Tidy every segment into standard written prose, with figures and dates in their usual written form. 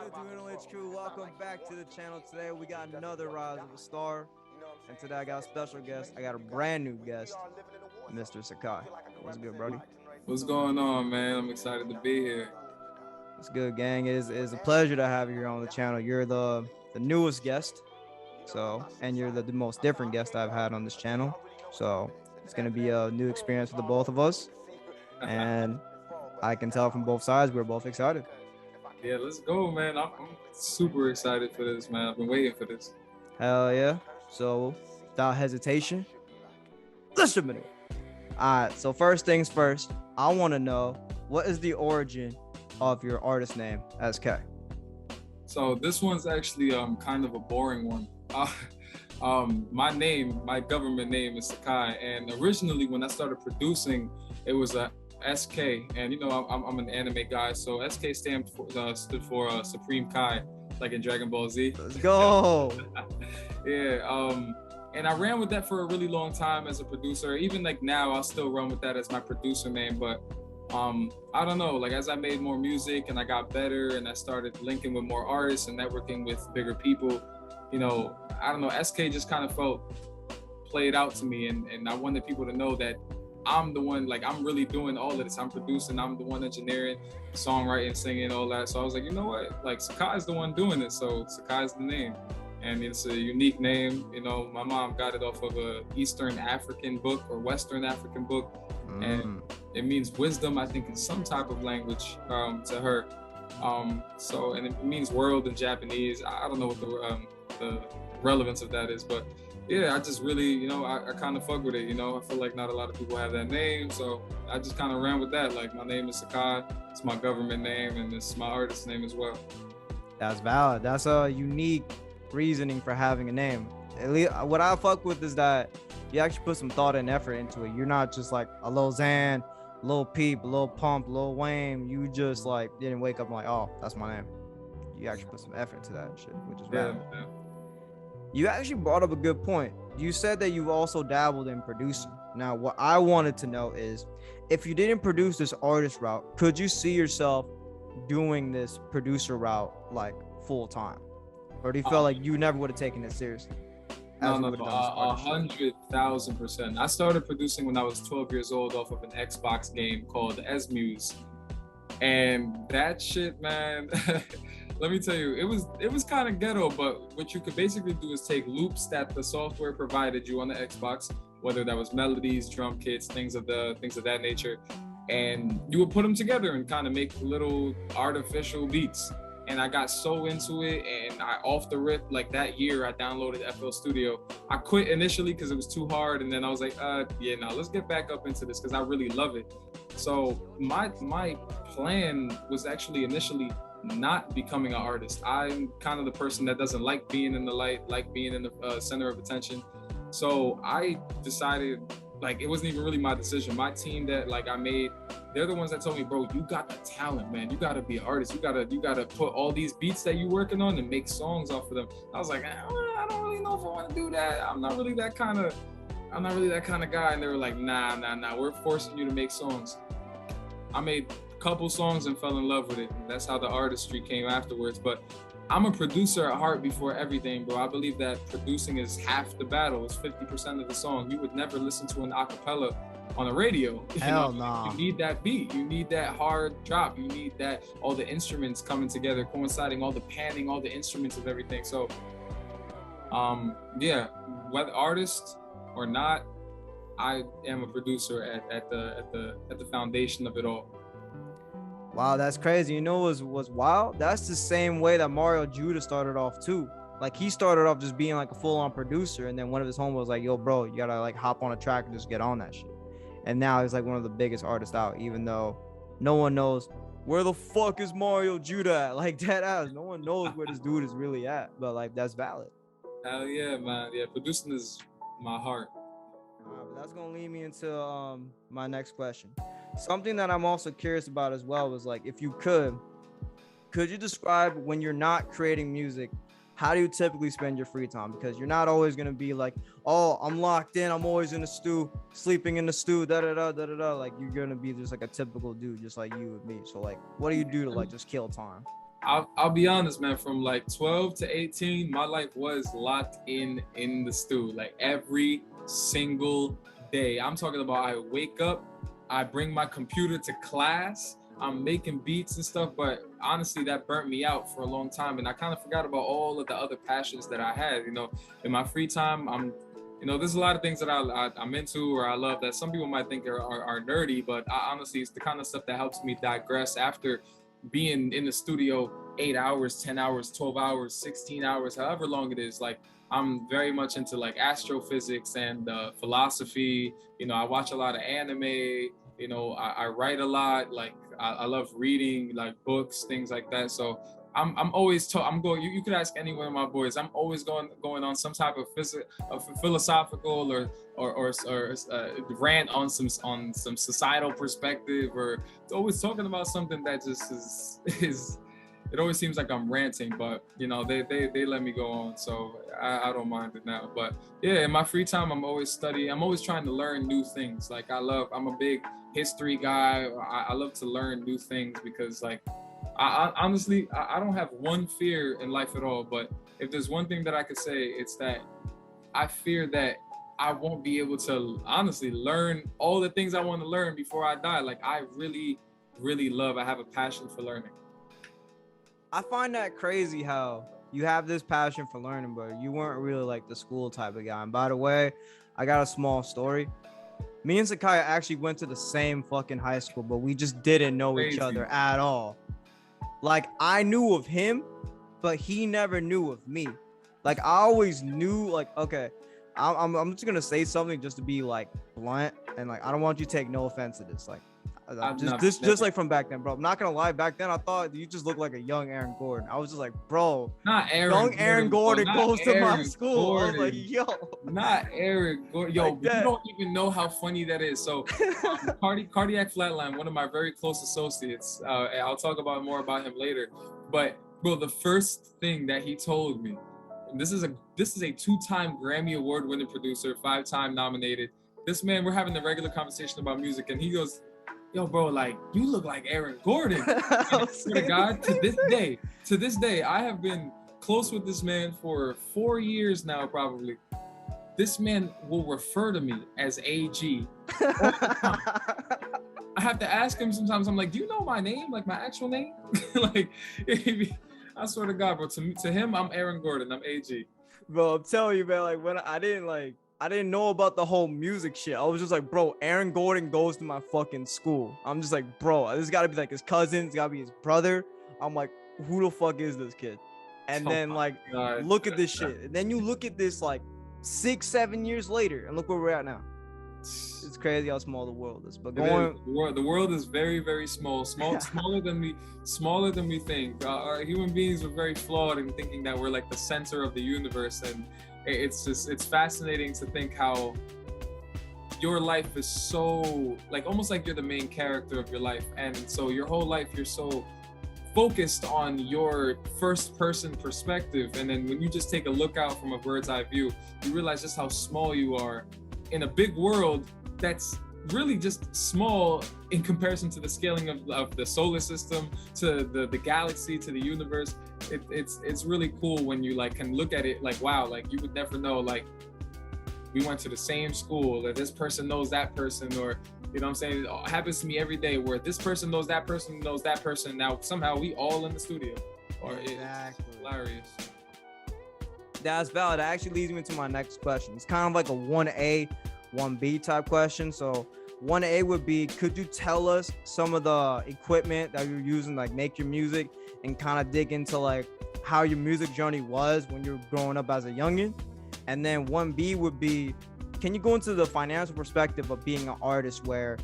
good to NLH crew? Welcome back to the channel. Today we got another Rise of a Star. And today I got a special guest. I got a brand new guest, Mr. Sakai. What's good, Brody? What's going on, man? I'm excited to be here. It's good, gang. It is a pleasure to have you here on the channel. You're the newest guest. And you're the most different guest I've had on this channel. So it's gonna be a new experience for the both of us. And I can tell from both sides we're both excited. Yeah, let's go, man. I'm super excited for this, man. I've been waiting for this. Hell yeah. So without hesitation, let's jump into it. All right, so first things first, I want to know, what is the origin of your artist name, SK? So this one's actually kind of a boring one. My government name is Sakai, and originally when I started producing, it was a SK, and you know I'm an anime guy, so SK stood for Supreme Kai, like in Dragon Ball Z. Let's go. Yeah, and I ran with that for a really long time as a producer. Even like now, I'll still run with that as my producer name. But I don't know, like as I made more music and I got better and I started linking with more artists and networking with bigger people, you know, I don't know, SK just kind of played out to me, and I wanted people to know that I'm the one, like I'm really doing all of this. I'm producing, I'm the one engineering, songwriting, singing, all that. So I was like, you know what, like Sakai's the one doing it, so Sakai's the name. And it's a unique name. You know, my mom got it off of a Eastern African book or Western African book, and it means wisdom, I think, in some type of language to her. And it means world in Japanese. I don't know what the relevance of that is, but yeah, I just really, you know, I kind of fuck with it. You know, I feel like not a lot of people have that name, so I just kind of ran with that. Like, my name is Sakai, it's my government name, and it's my artist name as well. That's valid. That's a unique reasoning for having a name. At least what I fuck with is that you actually put some thought and effort into it. You're not just like a Lil Xan, Lil Peep, Lil Pump, Lil Wayne. You just like didn't wake up and like, oh, that's my name. You actually put some effort into that shit, which is rad. Yeah. You actually brought up a good point. You said that you've also dabbled in producing. Now, what I wanted to know is, if you didn't produce this artist route, could you see yourself doing this producer route like full time? Or do you feel like you never would have taken it seriously? No, 100,000%. I started producing when I was 12 years old off of an Xbox game called Esmuse. And that shit, man, let me tell you, it was kind of ghetto, but what you could basically do is take loops that the software provided you on the Xbox, whether that was melodies, drum kits, things of that nature, and you would put them together and kind of make little artificial beats. And I got so into it, and I off the rip, like that year, I downloaded FL Studio. I quit initially because it was too hard, and then I was like, let's get back up into this because I really love it. So my plan was actually initially not becoming an artist. I'm kind of the person that doesn't like being in the light, like being in the center of attention. So I decided, like, it wasn't even really my decision. My team that like I made, they're the ones that told me, bro, you got the talent, man. You gotta be an artist. You gotta put all these beats that you're working on and make songs off of them. I was like, I don't really know if I want to do that. I'm not really that kind of guy. And they were like, nah, we're forcing you to make songs. I made a couple songs and fell in love with it. That's how the artistry came afterwards. But I'm a producer at heart before everything, bro. I believe that producing is half the battle. It's 50% of the song. You would never listen to an acapella on the radio. Hell no. You need that beat. You need that hard drop. You need that, all the instruments coming together, coinciding, all the panning, all the instruments of everything. So, yeah, whether artist or not, I am a producer at the foundation of it all. Wow, that's crazy. You know what was wild? That's the same way that Mario Judah started off too. Like, he started off just being like a full-on producer, and then one of his homeboys was like, yo, bro, you gotta like hop on a track and just get on that shit. And now he's like one of the biggest artists out, even though no one knows where the fuck is Mario Judah at? Like, dead ass. No one knows where this dude is really at, but like, that's valid. Hell yeah, man. Yeah, producing is my heart. But that's gonna lead me into my next question. Something that I'm also curious about as well was, like, if you could you describe, when you're not creating music, how do you typically spend your free time? Because you're not always gonna be like, oh, I'm locked in, I'm always in the stew, sleeping in the stew, da da da da da. Like, you're gonna be just like a typical dude, just like you and me. So like, what do you do to like just kill time? I'll be honest, man. From like 12 to 18, my life was locked in the stew, like every single day. I'm talking about I wake up, I bring my computer to class, I'm making beats and stuff, but honestly, that burnt me out for a long time, and I kind of forgot about all of the other passions that I had. You know, in my free time, there's a lot of things that I'm into or I love that some people might think are nerdy, but honestly, it's the kind of stuff that helps me digress after being in the studio 8 hours, 10 hours, 12 hours, 16 hours, however long it is. Like, I'm very much into like astrophysics and philosophy. You know, I watch a lot of anime. You know, I write a lot. Like, I love reading like books, things like that. So I'm always I'm going. You could ask any one of my boys. I'm always going on some type of philosophical or rant on some societal perspective, or always talking about something that just is. It always seems like I'm ranting, but you know they let me go on, so I don't mind it now. But yeah, in my free time, I'm always studying. I'm always trying to learn new things. Like, I'm a big history guy. I love to learn new things because, like, I honestly don't have one fear in life at all. But if there's one thing that I could say, it's that I fear that I won't be able to honestly learn all the things I want to learn before I die. Like, I really, really I have a passion for learning. I find that crazy how you have this passion for learning, but you weren't really like the school type of guy. And by the way, I got a small story. Me and Sakai actually went to the same fucking high school, but we just didn't know each other at all. Like, I knew of him, but he never knew of me. Like, I always knew, like, okay, I'm just gonna say something just to be like blunt, and like I don't want you to take no offense to this. Like, just like from back then, bro. I'm not gonna lie. Back then, I thought you just looked like a young Aaron Gordon. I was just like, bro, not Aaron. Young Aaron Gordon goes to my school. I was like, yo, not Aaron Gordon. Yo, like, you don't even know how funny that is. So, Cardiac Flatline, one of my very close associates. I'll talk more about him later. But bro, the first thing that he told me, and this is a 2-time Grammy Award-winning producer, 5-time nominated. This man, we're having a regular conversation about music, and he goes, yo, bro, like, you look like Aaron Gordon. I swear to God, to this day, I have been close with this man for 4 years now, probably. This man will refer to me as AG. I have to ask him sometimes. I'm like, do you know my name? Like, my actual name? Like, I swear to God, bro, to him, I'm Aaron Gordon. I'm AG. Bro, I'm telling you, man, like, when I didn't know about the whole music shit. I was just like, bro, Aaron Gordon goes to my fucking school. I'm just like, bro, this gotta be like his cousin. It's gotta be his brother. I'm like, who the fuck is this kid? And then like, God, look at this shit. And then you look at this like 6-7 years later, and look where we're at now. It's crazy how small the world is. But the world is very, very small. Smaller than we think. Our human beings are very flawed in thinking that we're like the center of the universe, and it's fascinating to think how your life is so like almost like you're the main character of your life, and so your whole life you're so focused on your first person perspective, and then when you just take a look out from a bird's eye view, you realize just how small you are in a big world that's really just small in comparison to the scaling of the solar system, to the galaxy, to the universe. It's really cool when you like can look at it like, wow, like you would never know, like we went to the same school, or this person knows that person, or you know what I'm saying? It happens to me every day where this person knows that person knows that person. Now somehow we all in the studio. Or exactly. It's hilarious. That's valid. That actually leads me to my next question. It's kind of like a 1A, 1B type question. So 1A would be, could you tell us some of the equipment that you're using, like make your music, and kind of dig into like how your music journey was when you were growing up as a youngin'? And then 1B would be, can you go into the financial perspective of being an artist, where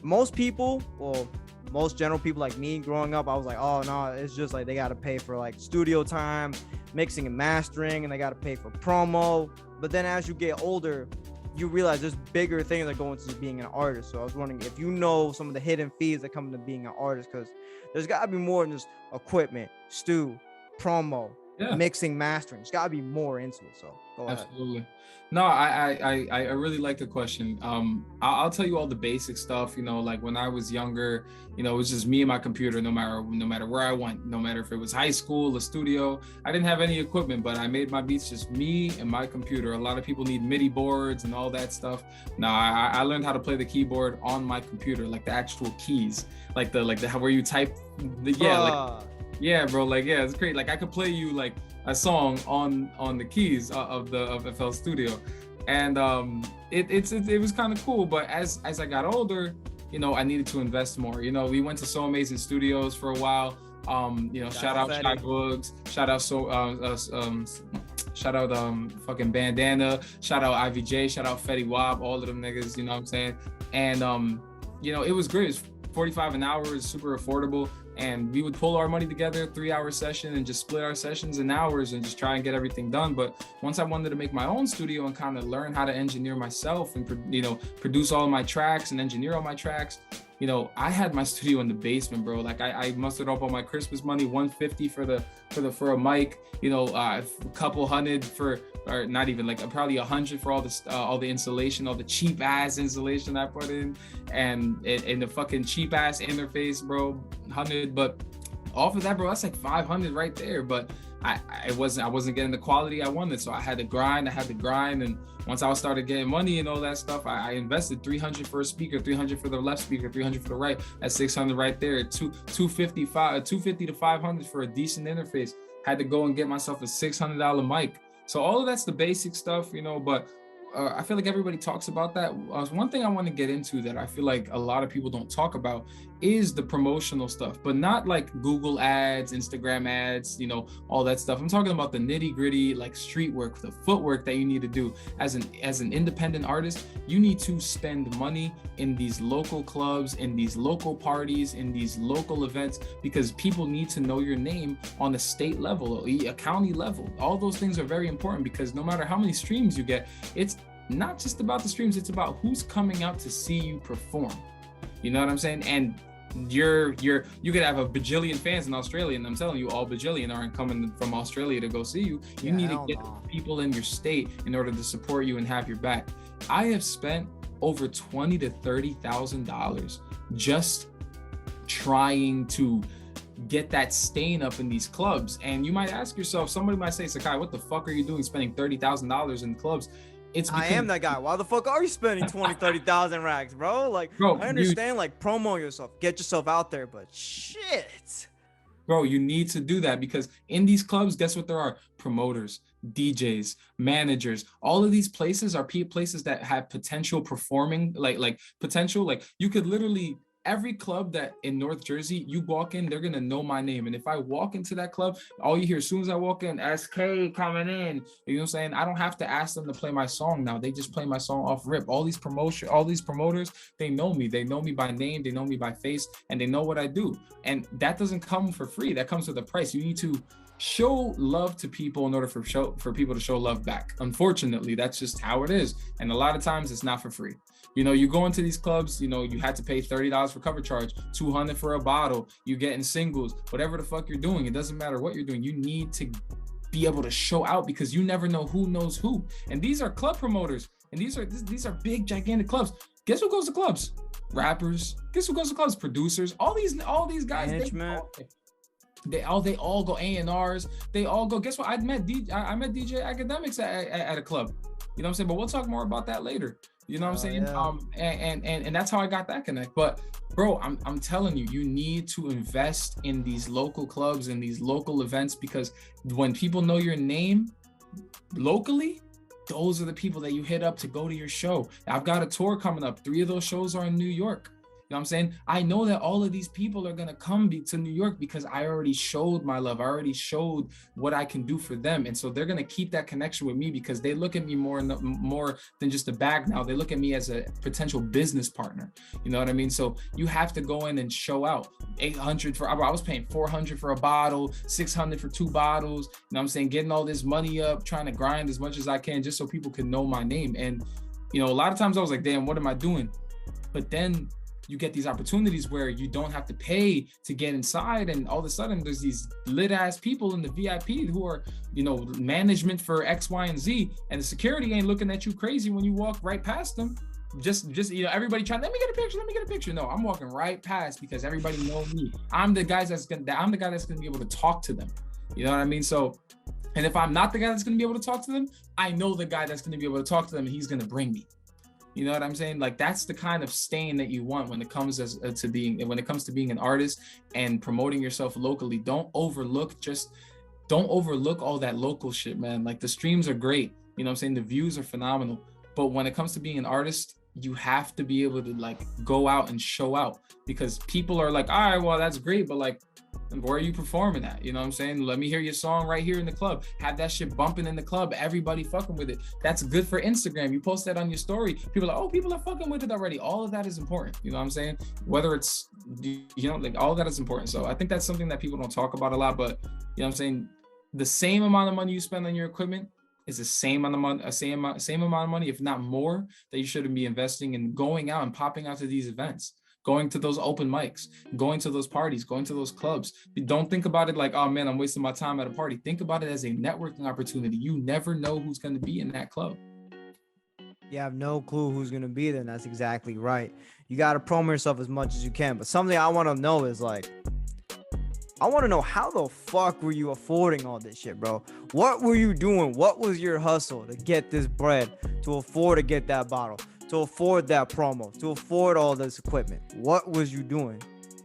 most people, well, most general people like me growing up, I was like, oh no, it's just like they got to pay for like studio time, mixing and mastering, and they got to pay for promo. But then as you get older, you realize there's bigger things that go into being an artist. So I was wondering if you know some of the hidden fees that come into being an artist, because there's got to be more than just equipment, promo, mixing, mastering. It's got to be more into it. So go ahead. Absolutely. No, I really like the question. I'll tell you all the basic stuff. You know, like when I was younger, you know, it was just me and my computer. No matter where I went, no matter if it was high school, a studio, I didn't have any equipment, but I made my beats just me and my computer. A lot of people need MIDI boards and all that stuff. Now I learned how to play the keyboard on my computer, like the actual keys, like the where you type. Yeah, bro. Like, yeah, it's great. Like I could play you like a song on the keys of FL Studio, and it was kind of cool. But as I got older, you know, I needed to invest more. You know, we went to So Amazing Studios for a while. You know, shout out Shy Boogs, shout out fucking Bandana, shout out IVJ, shout out Fetty Wap, all of them niggas. You know what I'm saying? And you know, it was great. It's 45 an hour, is super affordable. And we would pull our money together, 3-hour session, and just split our sessions in hours and just try and get everything done. But once I wanted to make my own studio and kind of learn how to engineer myself and, you know, produce all of my tracks and engineer all my tracks, you know, I had my studio in the basement, bro. Like I mustered up all my Christmas money, $150 for a mic, you know, a couple hundred or not even, like probably $100 for all the installation, all the cheap ass installation I put in, and the fucking cheap ass interface, bro, 100. But off of that, bro, that's like 500 right there. But I wasn't getting the quality I wanted, so I had to grind. And once I started getting money and all that stuff, I invested $300 for a speaker, $300 for the left speaker, $300 for the right. That's $600 right there. $250 to $500 for a decent interface. Had to go and get myself a $600 mic. So all of that's the basic stuff, you know, but I feel like everybody talks about that. One thing I want to get into that I feel like a lot of people don't talk about is the promotional stuff, but not like Google ads, Instagram ads, you know, all that stuff. I'm talking about the nitty gritty, like street work, the footwork that you need to do as an independent artist. You need to spend money in these local clubs, in these local parties, in these local events, because people need to know your name on a state level, a county level. All those things are very important, because no matter how many streams you get, it's not just about the streams, it's about who's coming out to see you perform. You know what I'm saying? And you could have a bajillion fans in Australia, and I'm telling you, all bajillion aren't coming from Australia to go see you. You need to get people in your state in order to support you and have your back. I have spent over $20,000 to $30,000 just trying to get that stain up in these clubs. And you might ask yourself, somebody might say, Sakai, what the fuck are you doing spending $30,000 in clubs? I am that guy. Why the fuck are you spending 20, 30,000 racks, bro? Like, bro, I understand, like, promo yourself, get yourself out there, but shit. Bro, you need to do that, because in these clubs, guess what there are? Promoters, DJs, managers. All of these places are places that have potential performing, like potential. Like, you could literally, every club that in North Jersey, you walk in, they're gonna know my name. And if I walk into that club, all you hear as soon as I walk in, SK coming in. You know what I'm saying? I don't have to ask them to play my song now. They just play my song off rip. All these promoters, they know me. They know me by name, they know me by face, and they know what I do. And that doesn't come for free. That comes with a price. You need to show love to people in order for people to show love back. Unfortunately, that's just how it is. And a lot of times it's not for free. You know, you go into these clubs, you know, you had to pay $30 for cover charge, $200 for a bottle, you getting singles, whatever the fuck you're doing. It doesn't matter what you're doing. You need to be able to show out, because you never know who knows who. And these are club promoters, and these are big, gigantic clubs. Guess who goes to clubs? Rappers. Guess who goes to clubs? Producers. All these guys. Management. They all go A&Rs. They all go. Guess what? I met DJ Akademiks at a club. You know what I'm saying? But we'll talk more about that later. You know what I'm saying? Yeah. And that's how I got that connect. But bro, I'm telling you, you need to invest in these local clubs and these local events, because when people know your name locally, those are the people that you hit up to go to your show. I've got a tour coming up. 3 of those shows are in New York. You know what I'm saying? I know that all of these people are going to come to New York because I already showed my love. I already showed what I can do for them. And so they're going to keep that connection with me, because they look at me more than just a bag now. They look at me as a potential business partner. You know what I mean? So you have to go in and show out. $800 for, I was paying $400 for a bottle, $600 for 2 bottles. You know what I'm saying? Getting all this money up, trying to grind as much as I can just so people can know my name. And, you know, a lot of times I was like, damn, what am I doing? But then you get these opportunities where you don't have to pay to get inside, and all of a sudden there's these lit ass people in the VIP who are, you know, management for X, Y, and Z, and the security ain't looking at you crazy when you walk right past them. Just you know, everybody trying, let me get a picture. No, I'm walking right past because everybody knows me. I'm the guy that's gonna be able to talk to them. You know what I mean? So, and if I'm not the guy that's gonna be able to talk to them, I know the guy that's gonna be able to talk to them, and he's gonna bring me. You know what I'm saying? Like, that's the kind of stain that you want when it comes to being an artist and promoting yourself locally. Don't overlook all that local shit, man. Like, the streams are great. You know what I'm saying? The views are phenomenal. But when it comes to being an artist, you have to be able to like go out and show out, because people are like, all right, well, that's great, but like, where are you performing at? You know what I'm saying? Let me hear your song right here in the club. Have that shit bumping in the club. Everybody fucking with it. That's good for Instagram. You post that on your story. People are like, oh, people are fucking with it already. All of that is important. You know what I'm saying? Whether it's, you know, like, all of that is important. So I think that's something that people don't talk about a lot, but you know what I'm saying? The same amount of money you spend on your equipment is the same amount of money, if not more, that you should be investing in going out and popping out to these events, going to those open mics, going to those parties, going to those clubs. Don't think about it like, oh man, I'm wasting my time at a party. Think about it as a networking opportunity. You never know who's going to be in that club. You have no clue who's going to be there. And that's exactly right. You got to promo yourself as much as you can. But something I want to know is like, I want to know, how the fuck were you affording all this shit, bro? What were you doing? What was your hustle to get this bread, to afford to get that bottle, to afford that promo, to afford all this equipment? What was you doing?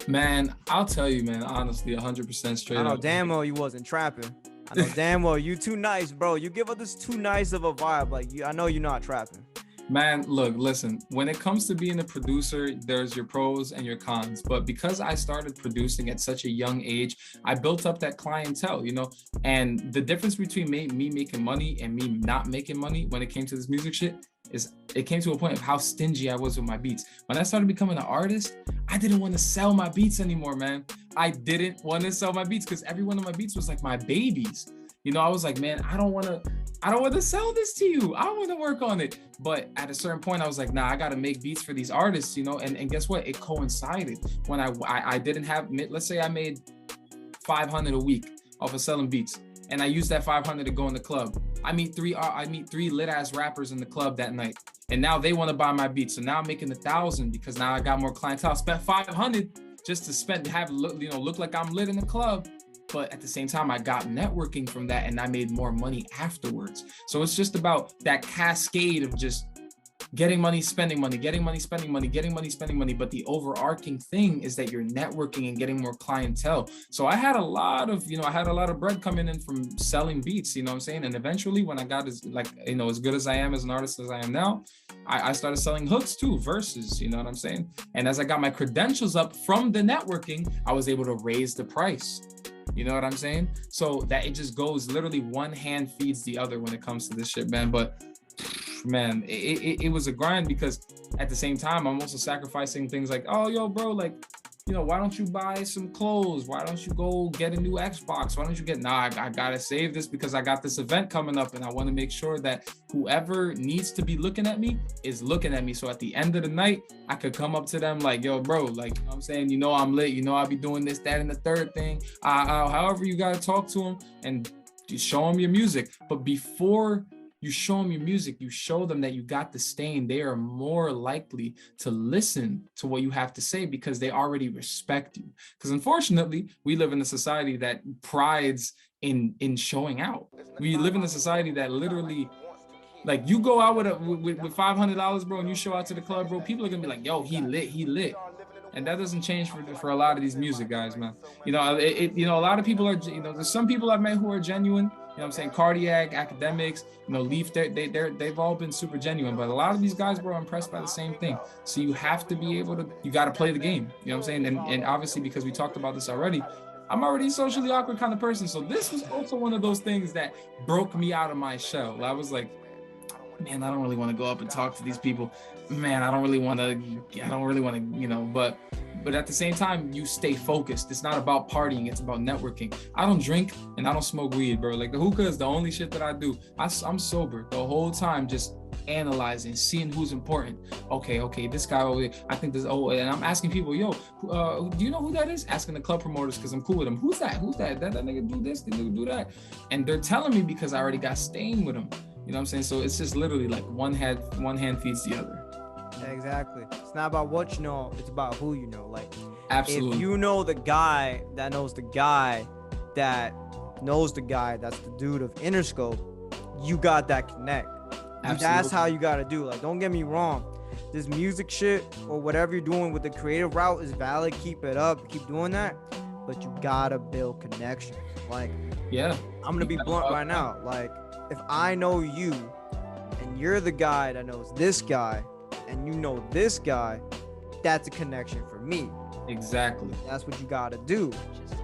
Man, I'll tell you, man, honestly, 100% straight up. I know damn well you wasn't trapping. I know damn well you too nice, bro. You give us this too nice of a vibe. Like, I know you're not trapping. Man, look, listen, when it comes to being a producer, there's your pros and your cons. But because I started producing at such a young age, I built up that clientele, you know, and the difference between me making money and me not making money when it came to this music shit is it came to a point of how stingy I was with my beats. When I started becoming an artist, I didn't want to sell my beats anymore, man. I didn't want to sell my beats because every one of my beats was like my babies. You know, I was like, man, I don't want to sell this to you. I want to work on it. But at a certain point, I was like, nah, I got to make beats for these artists, you know? And guess what? It coincided when I didn't have, let's say I made 500 a week off of selling beats. And I used that 500 to go in the club. I meet three lit ass rappers in the club that night. And now they want to buy my beats. So now I'm making 1,000 because now I got more clientele. Spent 500 just to look like I'm lit in the club. But at the same time, I got networking from that and I made more money afterwards. So it's just about that cascade of just getting money, spending money, getting money, spending money, getting money, spending money. But the overarching thing is that you're networking and getting more clientele. So I had a lot of bread coming in from selling beats, you know what I'm saying? And eventually when I got as good as I am as an artist as I am now, I started selling hooks too, verses, you know what I'm saying? And as I got my credentials up from the networking, I was able to raise the price. You know what I'm saying? So that it just goes, literally one hand feeds the other when it comes to this shit, man. But man, it was a grind because at the same time, I'm also sacrificing things like, oh, yo, bro, like, you know, why don't you buy some clothes? Why don't you go get a new Xbox? Why don't you I gotta save this because I got this event coming up and I want to make sure that whoever needs to be looking at me is looking at me. So at the end of the night, I could come up to them like, yo, bro, like, you know what I'm saying, you know, I'm lit, you know, I'll be doing this, that, and the third thing. However you gotta talk to them and show them your music. But before you show them your music, you show them that you got the stain, they are more likely to listen to what you have to say because they already respect you. Because unfortunately, we live in a society that prides in showing out. We live in a society that literally, like, you go out with $500, bro, and you show out to the club, bro, people are gonna be like, yo, he lit. And that doesn't change for a lot of these music guys, man. You know, a lot of people are, you know, there's some people I've met who are genuine. You know what I'm saying? Cardiac, Akademiks, you know, Leaf, they've all been super genuine. But a lot of these guys were impressed by the same thing. So you have to be able to, you got to play the game. You know what I'm saying? And obviously, because we talked about this already, I'm already a socially awkward kind of person. So this was also one of those things that broke me out of my shell. I was like, man, I don't really want to go up and talk to these people. Man, I don't really want to, you know, but at the same time, you stay focused. It's not about partying, it's about networking. I don't drink and I don't smoke weed, bro. Like the hookah is the only shit that I do. I'm sober the whole time, just analyzing, seeing who's important. Okay, this guy over there, I think this, and I'm asking people, yo, do you know who that is? Asking the club promoters because I'm cool with them. Who's that? That nigga do this, they do that. And they're telling me because I already got staying with them. You know what I'm saying? So it's just literally like one hand feeds the other. Exactly. It's not about what you know, it's about who you know. Like, absolutely. If you know the guy that knows the guy that knows the guy that's the dude of Interscope, you got that connect. Absolutely. That's how you gotta do. Like, don't get me wrong, this music shit or whatever you're doing with the creative route is valid. Keep it up, keep doing that, but you gotta build connections. Like, yeah, I'm gonna be blunt right now. Like, if I know you and you're the guy that knows this guy and you know this guy, that's a connection for me. Exactly. That's what you gotta do.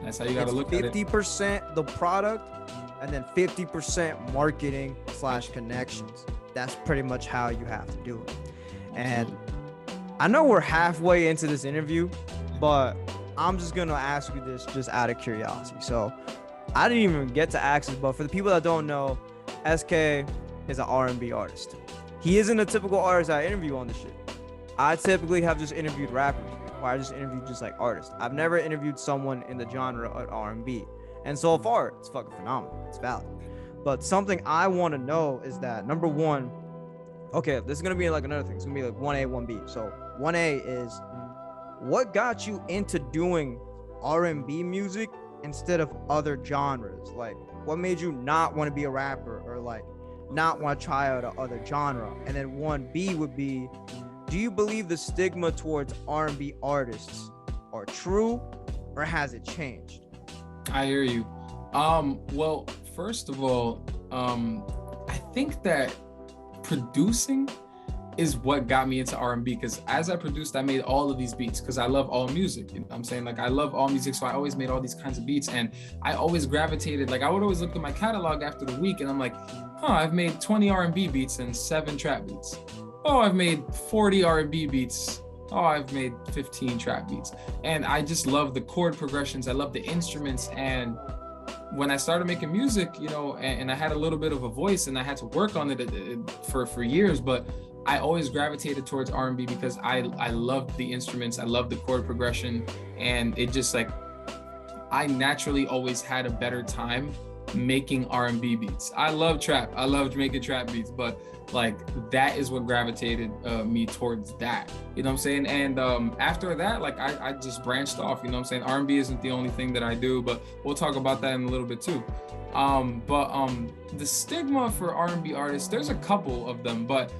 That's how you gotta look at it. 50% the product and then 50% marketing / connections. That's pretty much how you have to do it. And I know we're halfway into this interview, but I'm just gonna ask you this just out of curiosity. So I didn't even get to ask this, but for the people that don't know, SK is an R&B artist. He isn't a typical artist I interview on this shit. I typically have just interviewed rappers, or I just interviewed just like artists. I've never interviewed someone in the genre of R&B. And so far, it's fucking phenomenal. It's valid. But something I want to know is that, number one, okay, this is going to be like another thing. It's going to be like 1A, 1B. So 1A is, what got you into doing R&B music instead of other genres? Like, what made you not want to be a rapper or like not want to try out another genre? And then 1B would be, do you believe the stigma towards R&B artists are true or has it changed? I hear you. Well, first of all, I think that producing is what got me into R&B, because as I produced, I made all of these beats because I love all music. You know what I'm saying? Like, I love all music, so I always made all these kinds of beats, and I always gravitated, like, I would always look at my catalog after the week and I'm like, I've made 20 R&B beats and 7 trap beats. Oh, I've made 40 R&B beats. Oh, I've made 15 trap beats. And I just love the chord progressions. I love the instruments. And when I started making music, you know, and I had a little bit of a voice and I had to work on it for years, but I always gravitated towards R&B because I loved the instruments. I loved the chord progression. And it just, like, I naturally always had a better time making R&B beats. I love trap. I loved making trap beats, but like, that is what gravitated me towards that. You know what I'm saying? And after that, like, I just branched off. You know what I'm saying? R&B isn't the only thing that I do, but we'll talk about that in a little bit too. The stigma for R&B artists, there's a couple of them, but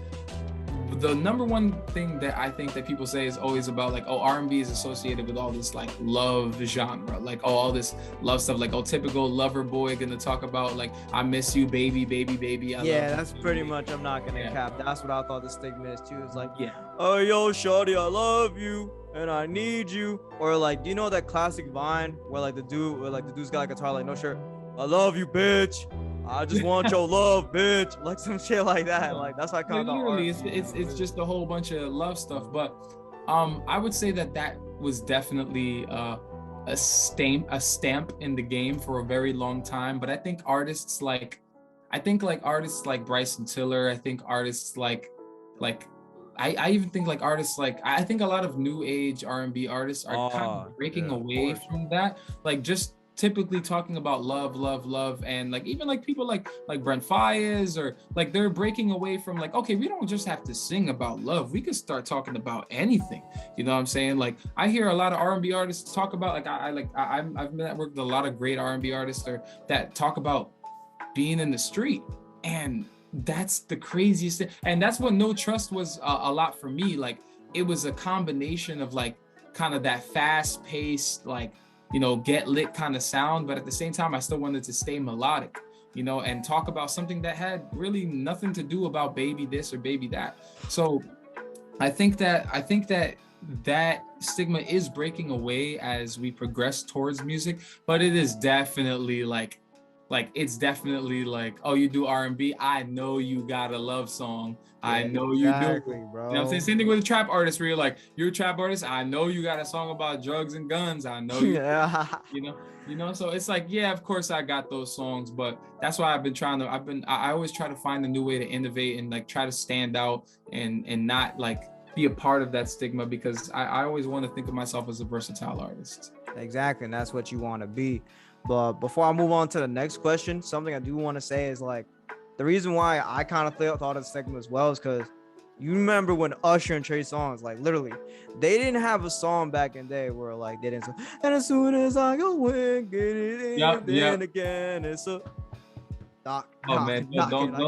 the number one thing that I think that people say is always about, like, oh, R&B is associated with all this, like, love genre, like, oh, all this love stuff, like, oh, typical lover boy gonna talk about, like, I miss you, baby, baby, baby. Yeah, that's pretty much, I'm not gonna cap. That's what I thought the stigma is too. It's like, yeah, oh, yo, shawty, I love you and I need you. Or like, do you know that classic Vine where like the dude's got like a guitar, like, no shirt, I love you, bitch, I just want your love, bitch. Like some shit like that. Like, that's what I kind of literally, it's just a whole bunch of love stuff. But I would say that was definitely a stamp in the game for a very long time. But I think artists like Bryson Tiller, I think artists like I even think like artists like, I think a lot of new age R&B artists are kind of breaking away from that. Like, just typically talking about love, and like even like people like Brent Faiyaz, or like, they're breaking away from like, okay, we don't just have to sing about love, we could start talking about anything. You know what I'm saying? Like, I hear a lot of R&B artists talk about, like, I've networked with a lot of great R&B artists that talk about being in the street, and that's the craziest thing. And that's what No Trust was a lot for me. Like, it was a combination of like kind of that fast paced, like, you know, get lit kind of sound, but at the same time, I still wanted to stay melodic, you know, and talk about something that had really nothing to do about baby this or baby that. So I think that stigma is breaking away as we progress towards music, but it is definitely like like it's definitely like, oh, you do R&B, I know you got a love song. I know you do. Exactly, bro. You know what I'm saying? Same thing with a trap artist where you're like, you're a trap artist, I know you got a song about drugs and guns. I know you. Yeah. You know, so it's like, yeah, of course I got those songs, but that's why I always try to find a new way to innovate and like try to stand out and not like be a part of that stigma, because I always want to think of myself as a versatile artist. Exactly, and that's what you want to be. But before I move on to the next question, something I do want to say is like the reason why I kind of thought of stigma as well is because you remember when Usher and Trey Songz, like literally, they didn't have a song back in the day where like they didn't say, and as soon as I go in, get it in, then again, it's a don't,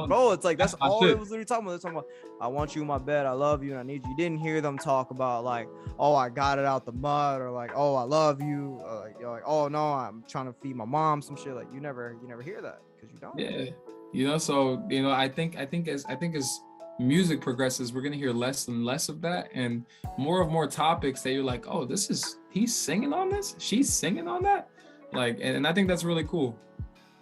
bro, it's like that's all it. it was literally talking about. They're talking about, I want you in my bed, I love you, and I need you. You didn't hear them talk about like, oh, I got it out the mud, or like, oh, I love you, you're like, oh no, I'm trying to feed my mom, some shit. Like you never hear that because you don't. Yeah, you know, so you know, I think as music progresses, we're gonna hear less and less of that, and more topics that you're like, oh, he's singing on this, she's singing on that, like, and I think that's really cool.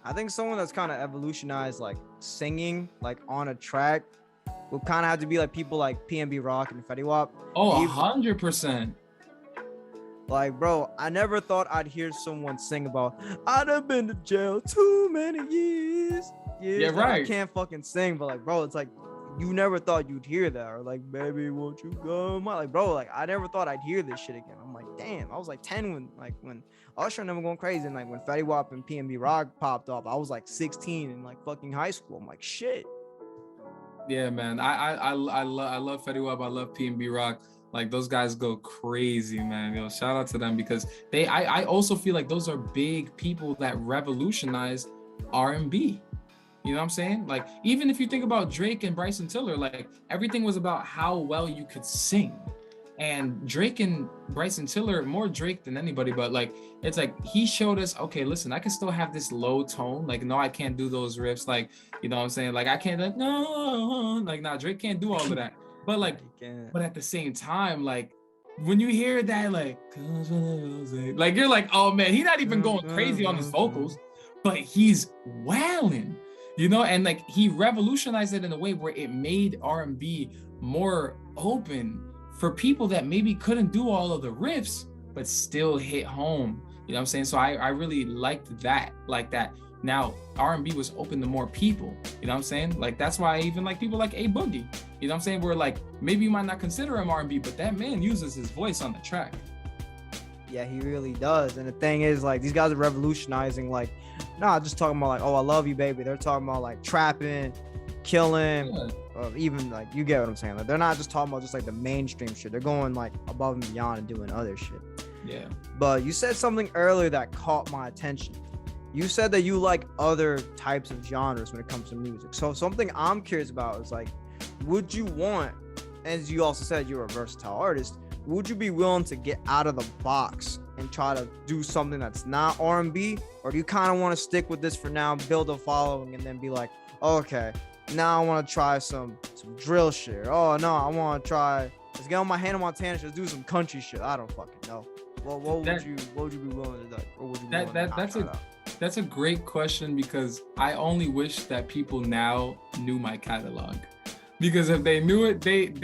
I think someone that's kind of evolutionized like singing like on a track will kind of have to be like people like PNB Rock and Fetty Wap. Oh, 100%. Like, bro, I never thought I'd hear someone sing about, I'd have been to jail too many years. Yeah, right. I can't fucking sing, but like, bro, it's like, you never thought you'd hear that, or like, baby, won't you go? Like, bro, like, I never thought I'd hear this shit again. I'm like, damn, I was like 10 when Usher and them were going crazy, and like when Fetty Wap and PNB Rock popped up, I was like 16 in like fucking high school. I'm like, shit. Yeah, man, I love Fetty Wap, I love PNB Rock. Like those guys go crazy, man. Yo, shout out to them, because I also feel like those are big people that revolutionized R&B. You know what I'm saying? Like, even if you think about Drake and Bryson Tiller, like everything was about how well you could sing. And Drake and Bryson Tiller, more Drake than anybody, but like, it's like he showed us, okay, listen, I can still have this low tone. Like, no, I can't do those riffs. Like, you know what I'm saying? Like, I can't, like, no, like, nah, Drake can't do all of that. But like, but at the same time, like, when you hear that, like you're like, oh man, he's not even going crazy on his vocals, but he's wailing, you know? And like, he revolutionized it in a way where it made R&B more open for people that maybe couldn't do all of the riffs, but still hit home. You know what I'm saying? So I really liked that, like that. Now, R&B was open to more people, you know what I'm saying? Like, that's why I even like people like A Boogie, you know what I'm saying? Where like, maybe you might not consider him R&B, but that man uses his voice on the track. Yeah, he really does. And the thing is, like, these guys are revolutionizing, like, not just talking about like, oh, I love you, baby. They're talking about like trapping, killing, even like, you get what I'm saying? Like, they're not just talking about just like the mainstream shit. They're going like above and beyond and doing other shit. Yeah. But you said something earlier that caught my attention. You said that you like other types of genres when it comes to music. So something I'm curious about is like, would you want, as you also said, you're a versatile artist, would you be willing to get out of the box and try to do something that's not R&B? Or do you kind of want to stick with this for now, build a following, and then be like, okay, now I want to try some drill shit. Oh no, I want to try, let's get on my Hannah Montana shit, let's do some country shit. I don't fucking know. What would you be willing to do? Or would you be willing to not try that? That's a great question, because I only wish that people now knew my catalog, because if they knew it, it'd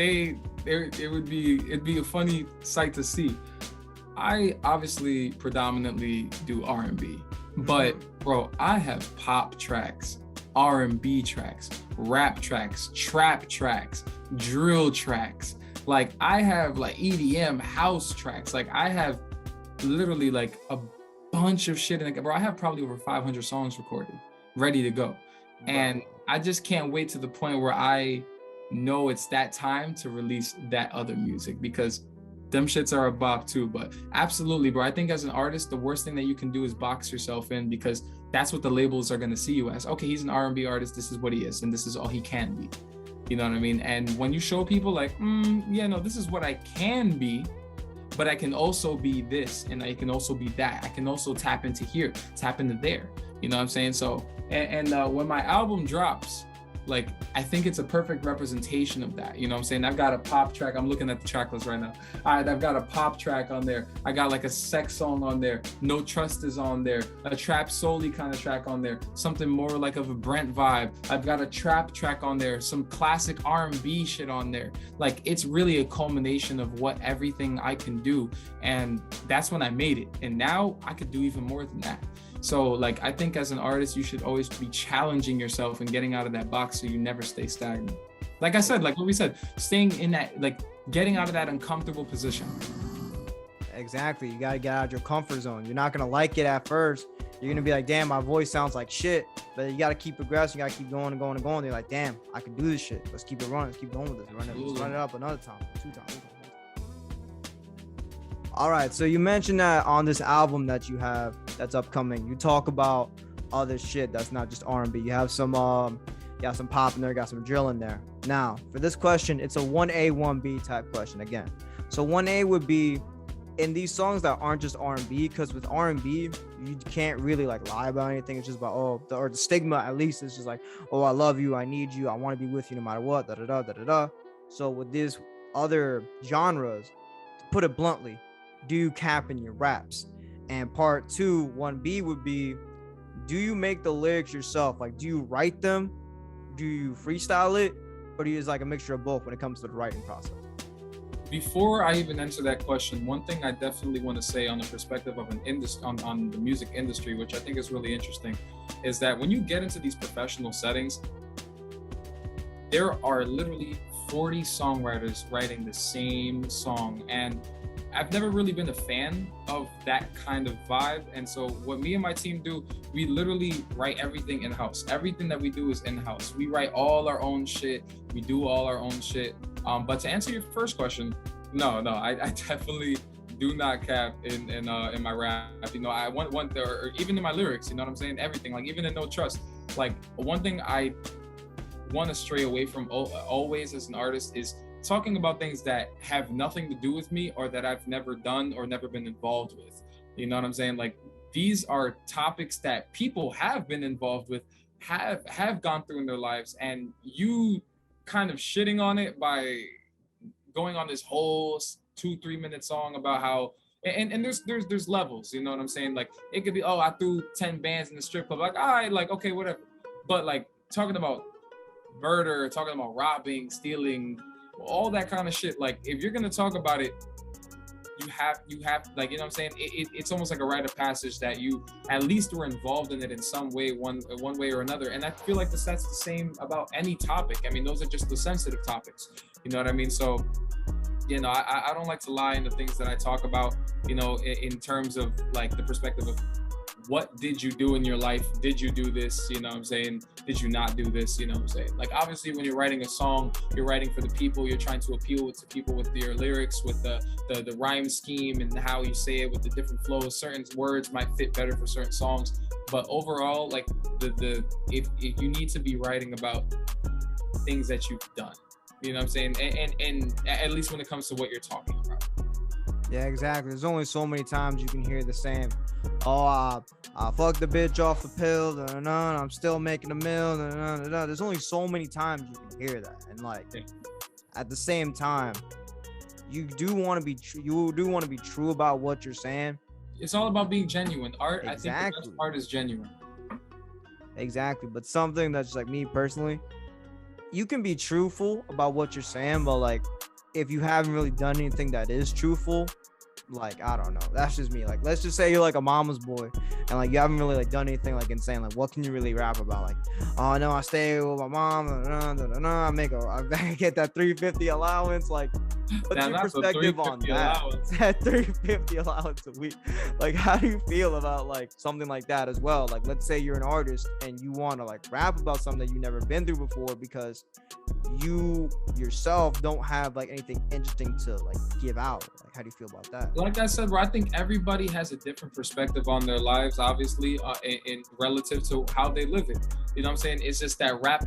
be a funny sight to see. I obviously predominantly do R&B, but bro, I have pop tracks, R&B tracks, rap tracks, trap tracks, drill tracks. Like, I have like EDM house tracks. Like, I have literally like a bunch of shit. And bro, I have probably over 500 songs recorded, ready to go. And I just can't wait to the point where I know it's that time to release that other music, because them shits are a bop too. But absolutely, bro, I think as an artist, the worst thing that you can do is box yourself in, because that's what the labels are going to see you as. Okay, he's an R&B artist, this is what he is, and this is all he can be. You know what I mean? And when you show people like, yeah, no, this is what I can be, but I can also be this, and I can also be that. I can also tap into here, tap into there. You know what I'm saying? So, and when my album drops, like, I think it's a perfect representation of that. You know what I'm saying? I've got a pop track. I'm looking at the track list right now. All right, I've got a pop track on there. I got like a sex song on there. No Trust is on there. A trap solely kind of track on there. Something more like of a Brent vibe. I've got a trap track on there. Some classic R&B shit on there. Like, it's really a culmination of what everything I can do. And that's when I made it. And now I could do even more than that. So like, I think as an artist, you should always be challenging yourself and getting out of that box so you never stay stagnant. Like I said, like what we said, staying in that, like getting out of that uncomfortable position. Exactly. You got to get out of your comfort zone. You're not going to like it at first. You're going to be like, damn, my voice sounds like shit. But you got to keep progressing. You got to keep going and going and going. You're like, damn, I can do this shit. Let's keep it running. Let's keep going with this. Let's run it up another time, 2 times. All right, so you mentioned that on this album that you have that's upcoming, you talk about other shit that's not just R&B. You have some pop in there, got some drill in there. Now, for this question, it's a 1A, 1B type question again. So 1A would be in these songs that aren't just R&B, because with R&B, you can't really like lie about anything. It's just about, or the stigma at least is just like, oh, I love you, I need you, I want to be with you no matter what, da-da-da, da-da-da. So with these other genres, to put it bluntly, do you cap in your raps? And part 2, 1B would be, do you make the lyrics yourself? Like, do you write them? Do you freestyle it? Or do you use like a mixture of both when it comes to the writing process? Before I even answer that question, one thing I definitely want to say on the perspective of an on the music industry, which I think is really interesting, is that when you get into these professional settings, there are literally 40 songwriters writing the same song. And I've never really been a fan of that kind of vibe. And so what me and my team do, we literally write everything in-house. Everything that we do is in-house. We write all our own shit. We do all our own shit. But to answer your first question, no, I definitely do not cap in my rap. You know, I want or even in my lyrics, you know what I'm saying? Everything, like even in No Trust. Like one thing I want to stray away from always as an artist is talking about things that have nothing to do with me or that I've never done or never been involved with. You know what I'm saying? Like, these are topics that people have been involved with, have gone through in their lives, and you kind of shitting on it by going on this whole 2-3 minute song about how, and there's levels, you know what I'm saying? Like, it could be, oh, I threw 10 bands in the strip club, like, all right, like, okay, whatever. But like talking about murder, talking about robbing, stealing, all that kind of shit, like if you're gonna talk about it, you have like, you know what I'm saying, it's almost like a rite of passage that you at least were involved in it in some way, one way or another. And I feel like that's the same about any topic. I mean, those are just the sensitive topics, you know what I mean? So, you know, I don't like to lie in the things that I talk about, you know, in terms of like the perspective of what did you do in your life? Did you do this? You know what I'm saying? Did you not do this? You know what I'm saying? Like, obviously, when you're writing a song, you're writing for the people. You're trying to appeal to people with your lyrics, with the rhyme scheme and how you say it with the different flows. Certain words might fit better for certain songs. But overall, like, if you need to be writing about things that you've done, you know what I'm saying? And at least when it comes to what you're talking about. Yeah, exactly. There's only so many times you can hear the same, oh, I fucked the bitch off the pill, I'm still making a meal, There's only so many times you can hear that. And like, at the same time, you do want to be true about what you're saying. It's all about being genuine. Art, exactly. I think the best part is genuine. Exactly. But something that's like, me personally, you can be truthful about what you're saying, but like, if you haven't really done anything that is truthful, like, I don't know, that's just me. Like, let's just say you're like a mama's boy and like you haven't really like done anything like insane. Like, what can you really rap about? Like, oh no, I stay with my mom, I get that $350 allowance. Like, what's your perspective on that? That $350 allowance a week. Like, how do you feel about like something like that as well? Like, let's say you're an artist and you want to like rap about something that you've never been through before because you yourself don't have like anything interesting to like give out. Like, how do you feel about that? Like I said, bro, I think everybody has a different perspective on their lives, obviously, in relative to how they live it. You know what I'm saying? It's just that rap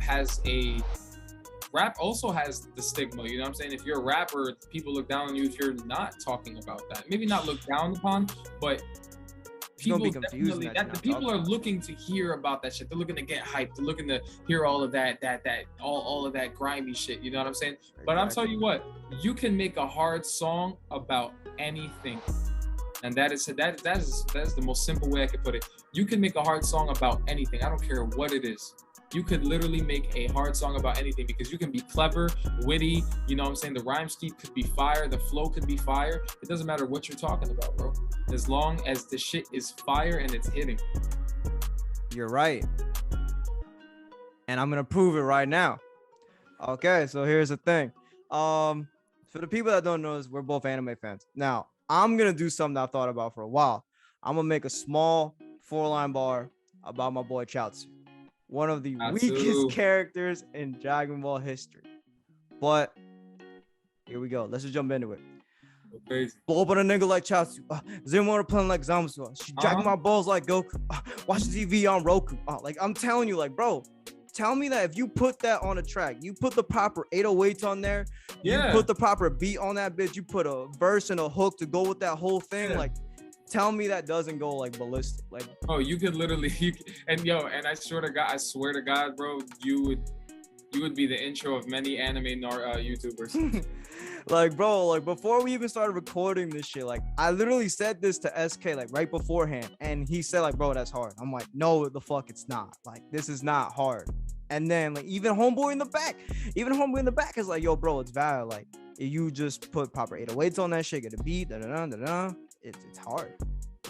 also has the stigma, you know what I'm saying? If you're a rapper, people look down on you if you're not talking about that. Maybe not look down upon, but people be confusing definitely the people are looking to hear about that shit. They're looking to get hyped. They're looking to hear all of that all of that grimy shit. You know what I'm saying? Exactly. But I'm telling you what, you can make a hard song about anything. And that is the most simple way I could put it. You can make a hard song about anything. I don't care what it is. You could literally make a hard song about anything because you can be clever, witty, you know what I'm saying? The rhyme scheme could be fire, the flow could be fire. It doesn't matter what you're talking about, bro. As long as the shit is fire and it's hitting. You're right. And I'm gonna prove it right now. Okay, so here's the thing. For the people that don't know this, we're both anime fans. Now, I'm gonna do something that I've thought about for a while. I'm gonna make a small 4-line bar about my boy Chaozu, one of the weakest characters in Dragon Ball history. But here we go. Let's just jump into it. Crazy. Blow up on a nigga like Chaozu. Zimura playing like Zamasu. She dragging my balls like Goku. Watch the TV on Roku. Like I'm telling you, like, bro, tell me that if you put that on a track, you put the proper 808s on there, you put the proper beat on that bitch, you put a verse and a hook to go with that whole thing, like, tell me that doesn't go like ballistic. Like, oh, you could literally, and I swear to God, bro, you would be the intro of many anime YouTubers. Like, bro, like before we even started recording this shit, like I literally said this to SK like right beforehand, and he said like, bro, that's hard. I'm like, no, the fuck, it's not. Like, this is not hard. And then like even homeboy in the back is like, yo, bro, it's valid. Like, if you just put proper 808s on that shit, get a beat, it's hard.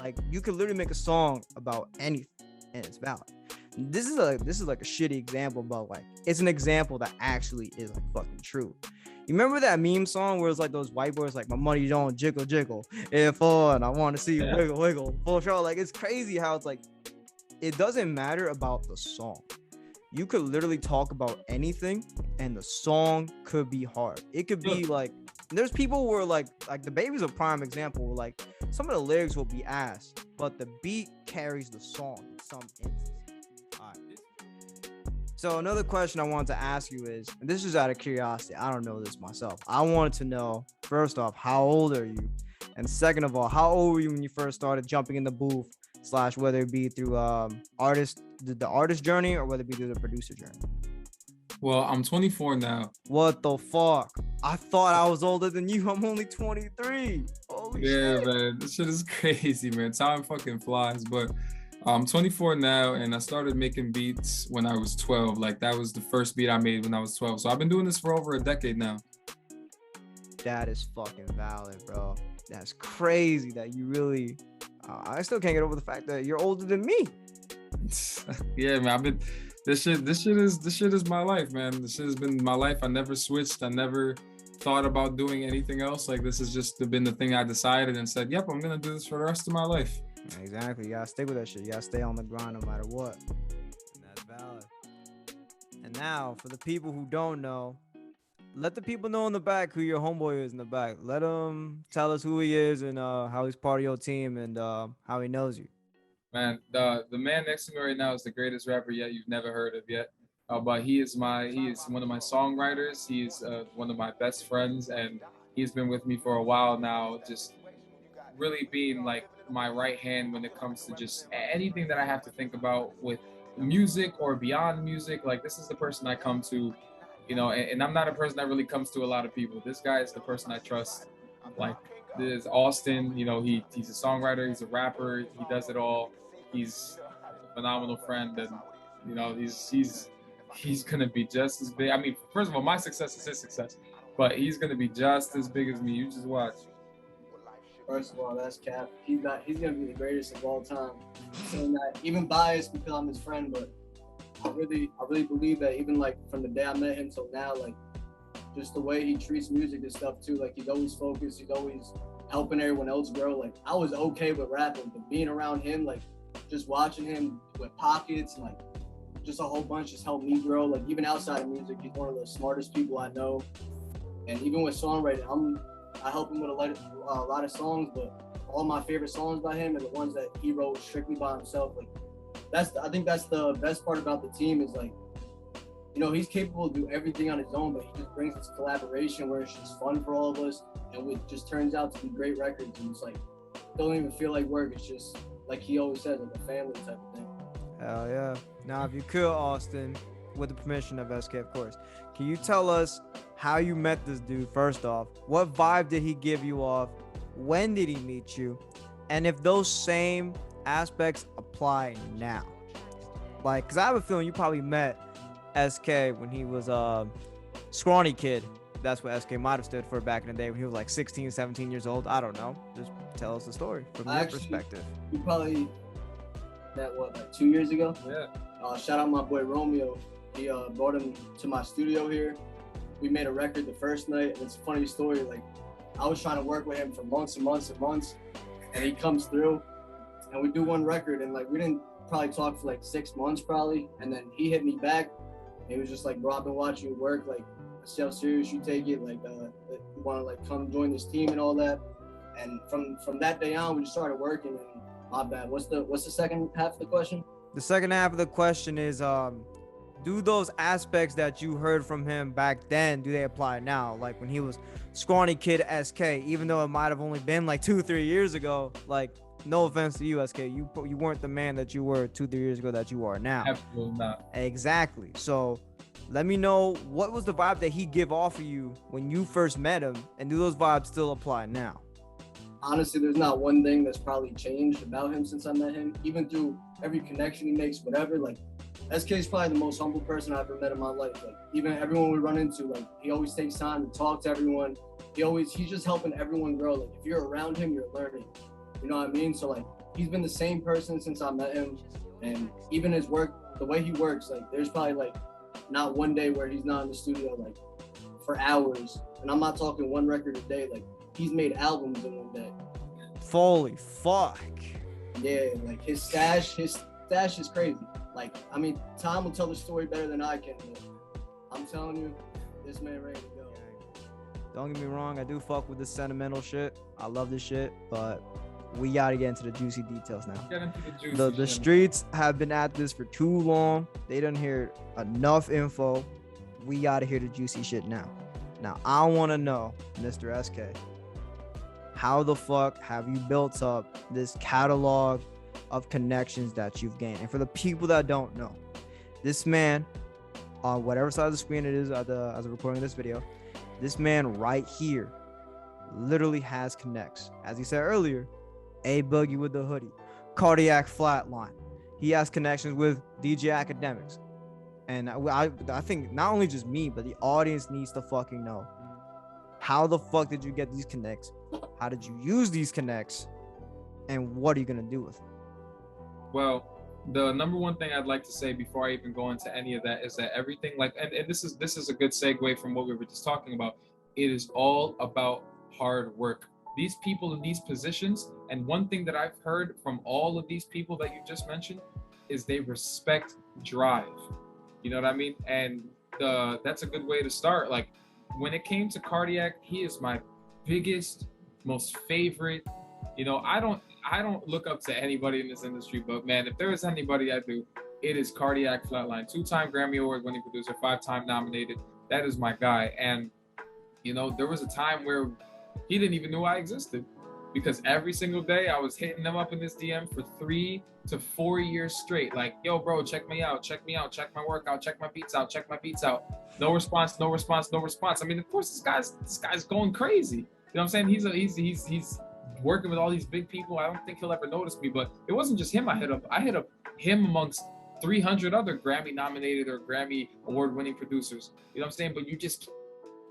Like, you could literally make a song about anything, and it's valid. This is like a shitty example, but like it's an example that actually is like fucking true. You remember that meme song where it's like those white boys like, my money don't jiggle jiggle, if fun, I want to see you wiggle wiggle, full show. Like, it's crazy how it's like, it doesn't matter about the song. You could literally talk about anything and the song could be hard. It could be like, there's people where like the Baby's a prime example where like some of the lyrics will be ass, but the beat carries the song in some instances. So another question I wanted to ask you is, and this is out of curiosity, I don't know this myself. I wanted to know, first off, how old are you? And second of all, how old were you when you first started jumping in the booth, / whether it be through the artist journey or whether it be through the producer journey? Well, I'm 24 now. What the fuck? I thought I was older than you. I'm only 23. Holy shit. Man, this shit is crazy, man. Time fucking flies, but I'm 24 now, and I started making beats when I was 12. Like, that was the first beat I made when I was 12. So I've been doing this for over a decade now. That is fucking valid, bro. That's crazy that you really... I still can't get over the fact that you're older than me. Yeah, man. This shit is my life, man. This shit has been my life. I never switched. I never thought about doing anything else. Like, this has just been the thing I decided and said, yep, I'm gonna do this for the rest of my life. Exactly. You gotta stick with that shit. You gotta stay on the grind no matter what. And that's valid. And now, for the people who don't know, let the people know in the back who your homeboy is in the back. Let him tell us who he is and how he's part of your team and how he knows you. Man, the man next to me right now is the greatest rapper yet you've never heard of yet. But he is one of my songwriters. He's one of my best friends, and he's been with me for a while now, just really being like my right hand when it comes to just anything that I have to think about with music or beyond music. Like, this is the person I come to, you know, and I'm not a person that really comes to a lot of people. This guy is the person I trust. Like, this is Austin, you know, he's a songwriter, he's a rapper, he does it all. He's a phenomenal friend, and you know, he's gonna be just as big. I mean, first of all, my success is his success, but he's gonna be just as big as me. You just watch. First of all, that's cap. He's gonna be the greatest of all time. And even biased because I'm his friend, but I really believe that even like from the day I met him till now, like just the way he treats music and stuff too. Like, he's always focused. He's always helping everyone else grow. Like, I was okay with rapping, but being around him, like just watching him with Pockets and like just a whole bunch just helped me grow. Like, even outside of music, he's one of the smartest people I know. And even with songwriting, I help him with a lot of songs, but all my favorite songs by him are the ones that he wrote strictly by himself. Like, I think that's the best part about the team is, like, you know, he's capable of doing everything on his own, but he just brings this collaboration where it's just fun for all of us, and it just turns out to be great records. And it's like, don't even feel like work. It's just like he always says, like a family type of thing. Hell yeah. Now, if you could, Austin, with the permission of SK, of course, can you tell us how you met this dude, first off? What vibe did he give you off? When did he meet you? And if those same aspects apply now. Like, because I have a feeling you probably met SK when he was a scrawny kid. That's what SK might have stood for back in the day when he was like 16, 17 years old. I don't know. Just tell us the story from your perspective. You probably met, what, like 2 years ago? Yeah. Shout out my boy Romeo. He brought him to my studio here. We made a record the first night. It's a funny story. Like, I was trying to work with him for months and months and months, and he comes through, and we do one record, and like we didn't probably talk for like 6 months probably, and then he hit me back. And he was just like, "Bro, I've been watching you work. Like, I see how serious you take it. Like, you want to like come join this team and all that." And from that day on, we just started working. And my bad. What's the second half of the question? The second half of the question is, do those aspects that you heard from him back then, do they apply now? Like when he was scrawny kid SK, even though it might have only been like 2-3 years ago, like no offense to you, SK, you weren't the man that you were 2-3 years ago that you are now. Absolutely not. Exactly. So let me know, what was the vibe that he give off of you when you first met him, and do those vibes still apply now? Honestly, there's not one thing that's probably changed about him since I met him. Even through every connection he makes, whatever, like SK is probably the most humble person I've ever met in my life. Like, even everyone we run into, like, he always takes time to talk to everyone. He's just helping everyone grow. Like, if you're around him, you're learning. You know what I mean? So like, he's been the same person since I met him, and even his work, the way he works, like, there's probably like not one day where he's not in the studio like for hours. And I'm not talking one record a day. Like, he's made albums in one day. Holy fuck. Yeah, like his stash is crazy. Like, I mean, Tom will tell the story better than I can, but I'm telling you, this man ready to go. Don't get me wrong, I do fuck with this sentimental shit. I love this shit, but we gotta get into the juicy details now. Get into the juicy The streets have been at this for too long. They done hear enough info. We gotta hear the juicy shit now. Now, I wanna know, Mr. SK, how the fuck have you built up this catalog of connections that you've gained? And for the people that don't know, this man, on whatever side of the screen it is as a recording of this video, this man right here literally has connects. As he said earlier, A Boogie with the hoodie, Cardiac Flatline. He has connections with DJ Akademiks. And I think not only just me, but the audience needs to fucking know, how the fuck did you get these connects? How did you use these connects? And what are you gonna do with them? Well, the number one thing I'd like to say before I even go into any of that is that everything, like, and this is a good segue from what we were just talking about. It is all about hard work. These people in these positions, and one thing that I've heard from all of these people that you just mentioned is they respect drive. You know what I mean? And that's a good way to start. Like, when it came to Cardiac, he is my biggest, most favorite. You know, I don't look up to anybody in this industry, but man, if there is anybody I do, it is Cardiac Flatline. 2-time Grammy Award winning producer, 5-time nominated. That is my guy. And you know, there was a time where he didn't even know I existed, because every single day I was hitting him up in his DM for 3 to 4 years straight. Like, yo, bro, check me out, check my workout, check my beats out. No response. I mean, of course, this guy's going crazy. You know what I'm saying? He's working with all these big people. I don't think he'll ever notice me, but it wasn't just him I hit up him amongst 300 other Grammy nominated or Grammy award winning producers. You know what I'm saying? But you just keep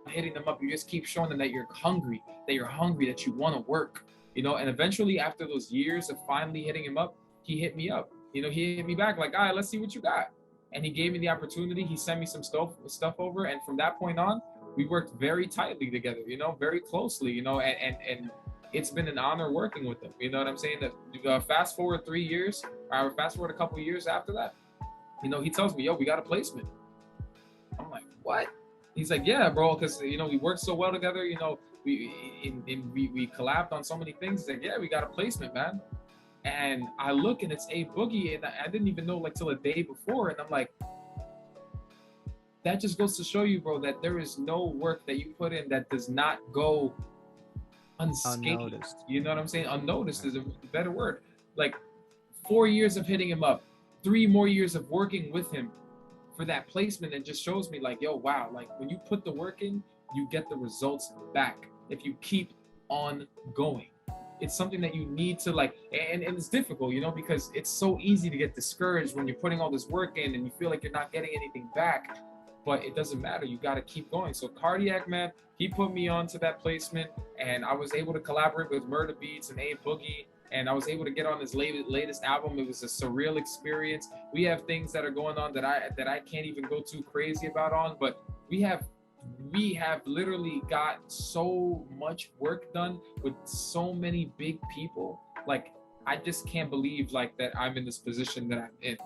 hitting them up. You just keep showing them that you're hungry, that you want to work, you know? And eventually, after those years of finally hitting him up, he hit me up. You know, he hit me back like, all right, let's see what you got. And he gave me the opportunity. He sent me some stuff over. And from that point on, we worked very tightly together, you know, very closely, you know, and it's been an honor working with him. You know what I'm saying? That fast forward 3 years, or fast forward a couple of years after that, you know, he tells me, yo, we got a placement. I'm like, what? He's like, yeah, bro, because, you know, we worked so well together, you know, we collabed on so many things. He's like, yeah, we got a placement, man. And I look and it's A Boogie, and I didn't even know like till a day before. And I'm like, that just goes to show you, bro, that there is no work that you put in that does not go unscathed. Unnoticed. You know what I'm saying? Unnoticed is a better word. Like, 4 years of hitting him up, 3 more years of working with him for that placement. It just shows me like, yo, wow, like when you put the work in, you get the results back if you keep on going. It's something that you need to like, and it's difficult, you know, because it's so easy to get discouraged when you're putting all this work in and you feel like you're not getting anything back. But it doesn't matter. You got to keep going. So Cardiac, man, he put me onto that placement, and I was able to collaborate with Murder Beats and A Boogie, and I was able to get on his latest album. It was a surreal experience. We have things that are going on that I can't even go too crazy about on, but we have literally got so much work done with so many big people. Like, I just can't believe like that I'm in this position that I'm in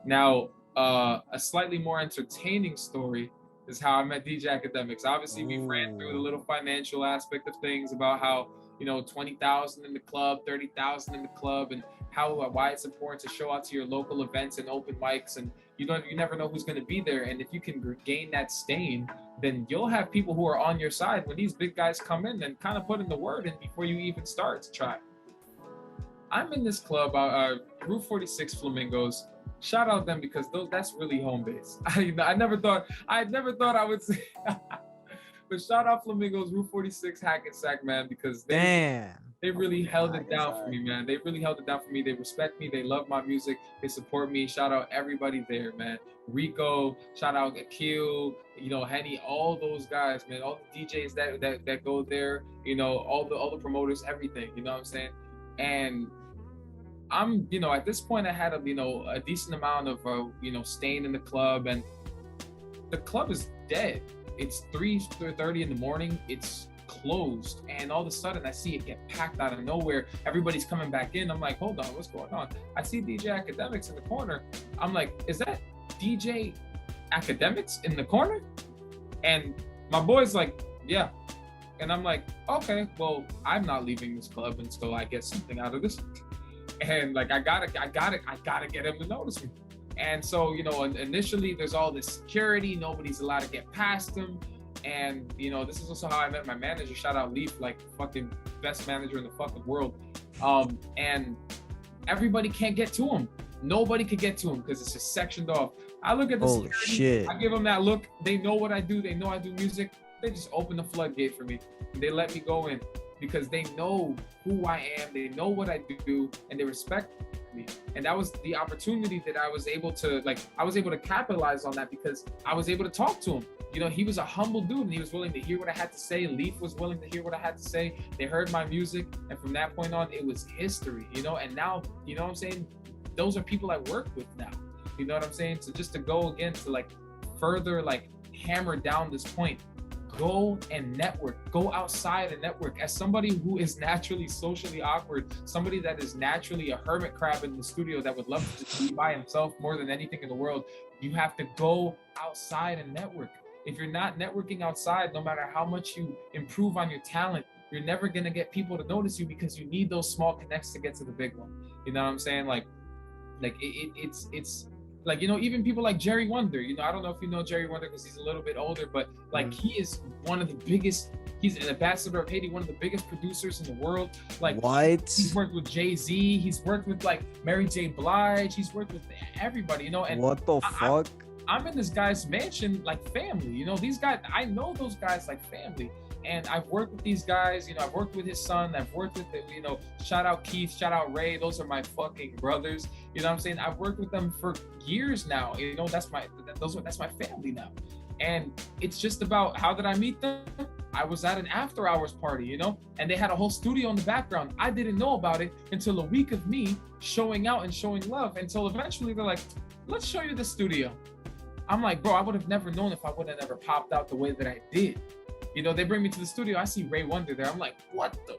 now. A slightly more entertaining story is how I met DJ Akademiks. Obviously, we ran through the little financial aspect of things about how, you know, 20,000 in the club, 30,000 in the club, and why it's important to show out to your local events and open mics, and you never know who's going to be there. And if you can gain that stain, then you'll have people who are on your side when these big guys come in and kind of put in the word in before you even start to try. I'm in this club, Route 46 Flamingos. Shout out them because that's really home base. I never thought I would say, but shout out Flamingos, Route 46 Hackensack, man, because they really held it down for me, man. They really held it down for me. They respect me. They love my music. They support me. Shout out everybody there, man. Rico, shout out Akil, you know, Henny, all those guys, man. All the DJs that go there, you know, all the promoters, everything. You know what I'm saying? And I'm, you know, at this point I had a decent amount of staying in the club, and the club is dead. It's 3:30 in the morning. It's closed, and all of a sudden I see it get packed out of nowhere. Everybody's coming back in. I'm like, hold on, what's going on? I see DJ Akademiks in the corner. I'm like, is that DJ Akademiks in the corner? And my boy's like, yeah. And I'm like, okay, well, I'm not leaving this club until I get something out of this. And like, I gotta get him to notice me. And so, you know, initially there's all this security. Nobody's allowed to get past him. And, you know, this is also how I met my manager. Shout out Leaf, like fucking best manager in the fucking world. And everybody can't get to him. Nobody could get to him because it's just sectioned off. I look at the security, shit. I give them that look. They know what I do. They know I do music. They just open the floodgate for me. And they let me go in because they know who I am. They know what I do, and they respect me. And that was the opportunity that I was able to capitalize on that, because I was able to talk to him. You know, he was a humble dude, and he was willing to hear what I had to say. Leaf was willing to hear what I had to say. They heard my music, and from that point on, it was history, you know. And now, you know what I'm saying? Those are people I work with now. You know what I'm saying? So just to go again to like further like hammer down this point, go and network, go outside and network. As somebody who is naturally socially awkward, somebody that is naturally a hermit crab in the studio that would love to just be by himself more than anything in the world, you have to go outside and network. If you're not networking outside, no matter how much you improve on your talent, you're never gonna get people to notice you, because you need those small connects to get to the big one. You know what I'm saying? Like it's like, you know, even people like Jerry Wonder, you know, I don't know if you know Jerry Wonder because he's a little bit older, but like he is one of the biggest, he's an ambassador of Haiti, one of the biggest producers in the world. Like what? He's worked with Jay-Z, he's worked with like Mary J. Blige, he's worked with everybody, you know. And what the fuck? I'm in this guy's mansion like family, you know. These guys, I know those guys like family. And I've worked with these guys, you know, I've worked with his son, I've worked with, you know, shout out Keith, shout out Ray, those are my fucking brothers, you know what I'm saying? I've worked with them for years now, you know, that's my family now. And it's just about, how did I meet them? I was at an after hours party, you know, and they had a whole studio in the background. I didn't know about it until a week of me showing out and showing love, until eventually they're like, let's show you the studio. I'm like, bro, I would have never known if I would have never popped out the way that I did. You know, they bring me to the studio. I see Ray Wonder there. I'm like, what the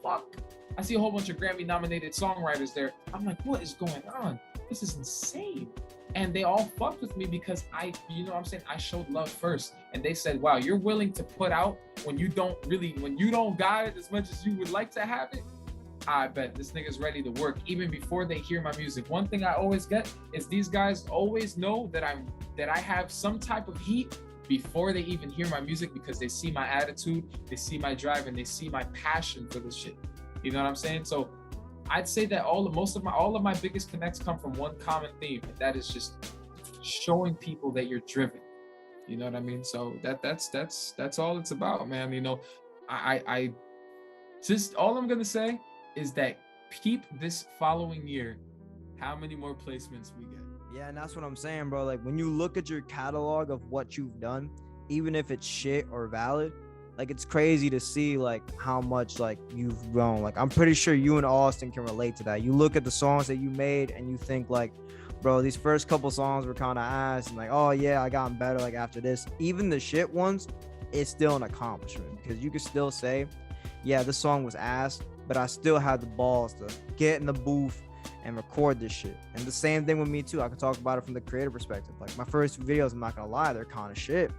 fuck? I see a whole bunch of Grammy-nominated songwriters there. I'm like, what is going on? This is insane. And they all fucked with me because I showed love first. And they said, wow, you're willing to put out when you don't got it as much as you would like to have it. I bet this nigga's ready to work even before they hear my music. One thing I always get is these guys always know that I have some type of heat before they even hear my music, because they see my attitude, they see my drive, and they see my passion for this shit. You know what I'm saying? So I'd say that all of my biggest connects come from one common theme, and that is just showing people that you're driven. You know what I mean? So that's all it's about, man. You know, I just, all I'm gonna say is that peep this following year how many more placements we get. Yeah, and that's what I'm saying, bro. Like when you look at your catalog of what you've done, even if it's shit or valid, like it's crazy to see like how much like you've grown. Like I'm pretty sure you and Austin can relate to that. You look at the songs that you made and you think like, bro, these first couple songs were kind of ass, and like, oh yeah, I gotten better like after this. Even the shit ones, it's still an accomplishment because you can still say, yeah, this song was ass, but I still had the balls to get in the booth and record this shit. And the same thing with me too. I could talk about it from the creative perspective. Like my first 2 videos, I'm not gonna lie, they're kind of shit,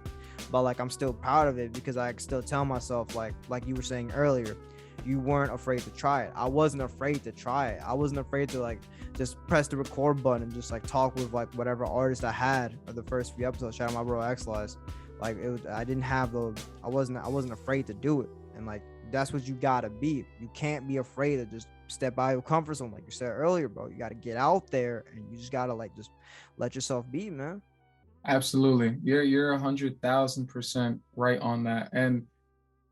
but like I'm still proud of it because I can still tell myself, like you were saying earlier, you weren't afraid to try it. I wasn't afraid to try it. I wasn't afraid to like just press the record button and just like talk with like whatever artist I had of the first few episodes. Shout out my bro X-Lies. Like it was, I didn't have those. I wasn't afraid to do it. And like that's what you gotta be. You can't be afraid to just step out of your comfort zone, like you said earlier, bro. You gotta get out there and you just gotta like just let yourself be, man. Absolutely, you're 100,000% right on that. And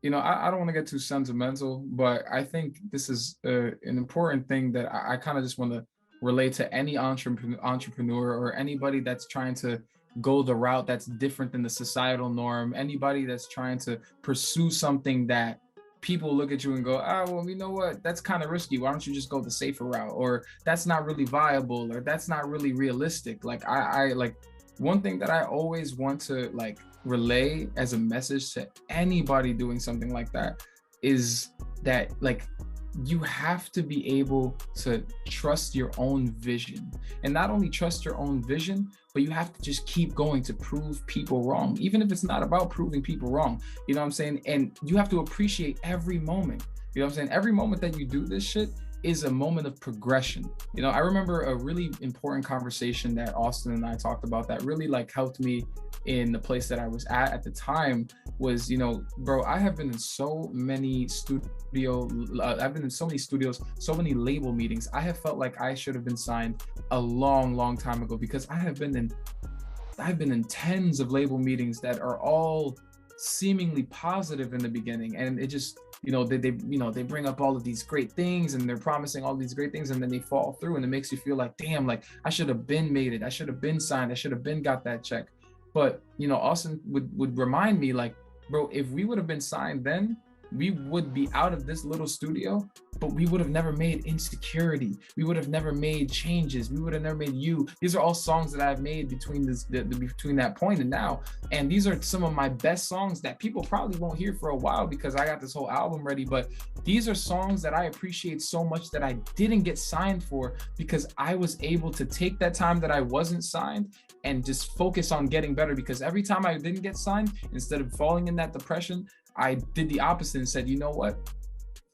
you know, I don't want to get too sentimental, but I think this is an important thing that I kind of just want to relate to any entrepreneur or anybody that's trying to go the route that's different than the societal norm, anybody that's trying to pursue something that people look at you and go, oh, well, you know what, that's kind of risky. Why don't you just go the safer route? Or that's not really viable, or that's not really realistic. Like I like, one thing that I always want to like relay as a message to anybody doing something like that is that like you have to be able to trust your own vision, and not only trust your own vision, but you have to just keep going to prove people wrong, even if it's not about proving people wrong. You know what I'm saying? And you have to appreciate every moment. You know what I'm saying? Every moment that you do this shit is a moment of progression. You know, I remember a really important conversation that Austin and I talked about that really like helped me in the place that I was at the time was, you know, bro, I have been in so many I've been in so many studios, so many label meetings. I have felt like I should have been signed a long time ago, because I've been in tens of label meetings that are all seemingly positive in the beginning, and it just, you know, they bring up all of these great things and they're promising all these great things, and then they fall through, and it makes you feel like, damn, like I should have been made it, I should have been signed, I should have been got that check. But you know, Austin would remind me like, bro, if we would have been signed then, we would be out of this little studio, but we would have never made Insecurity. We would have never made Changes. We would have never made You. These are all songs that I've made between between that point and now. And these are some of my best songs that people probably won't hear for a while because I got this whole album ready. But these are songs that I appreciate so much that I didn't get signed for, because I was able to take that time that I wasn't signed and just focus on getting better. Because every time I didn't get signed, instead of falling in that depression, I did the opposite and said, you know what?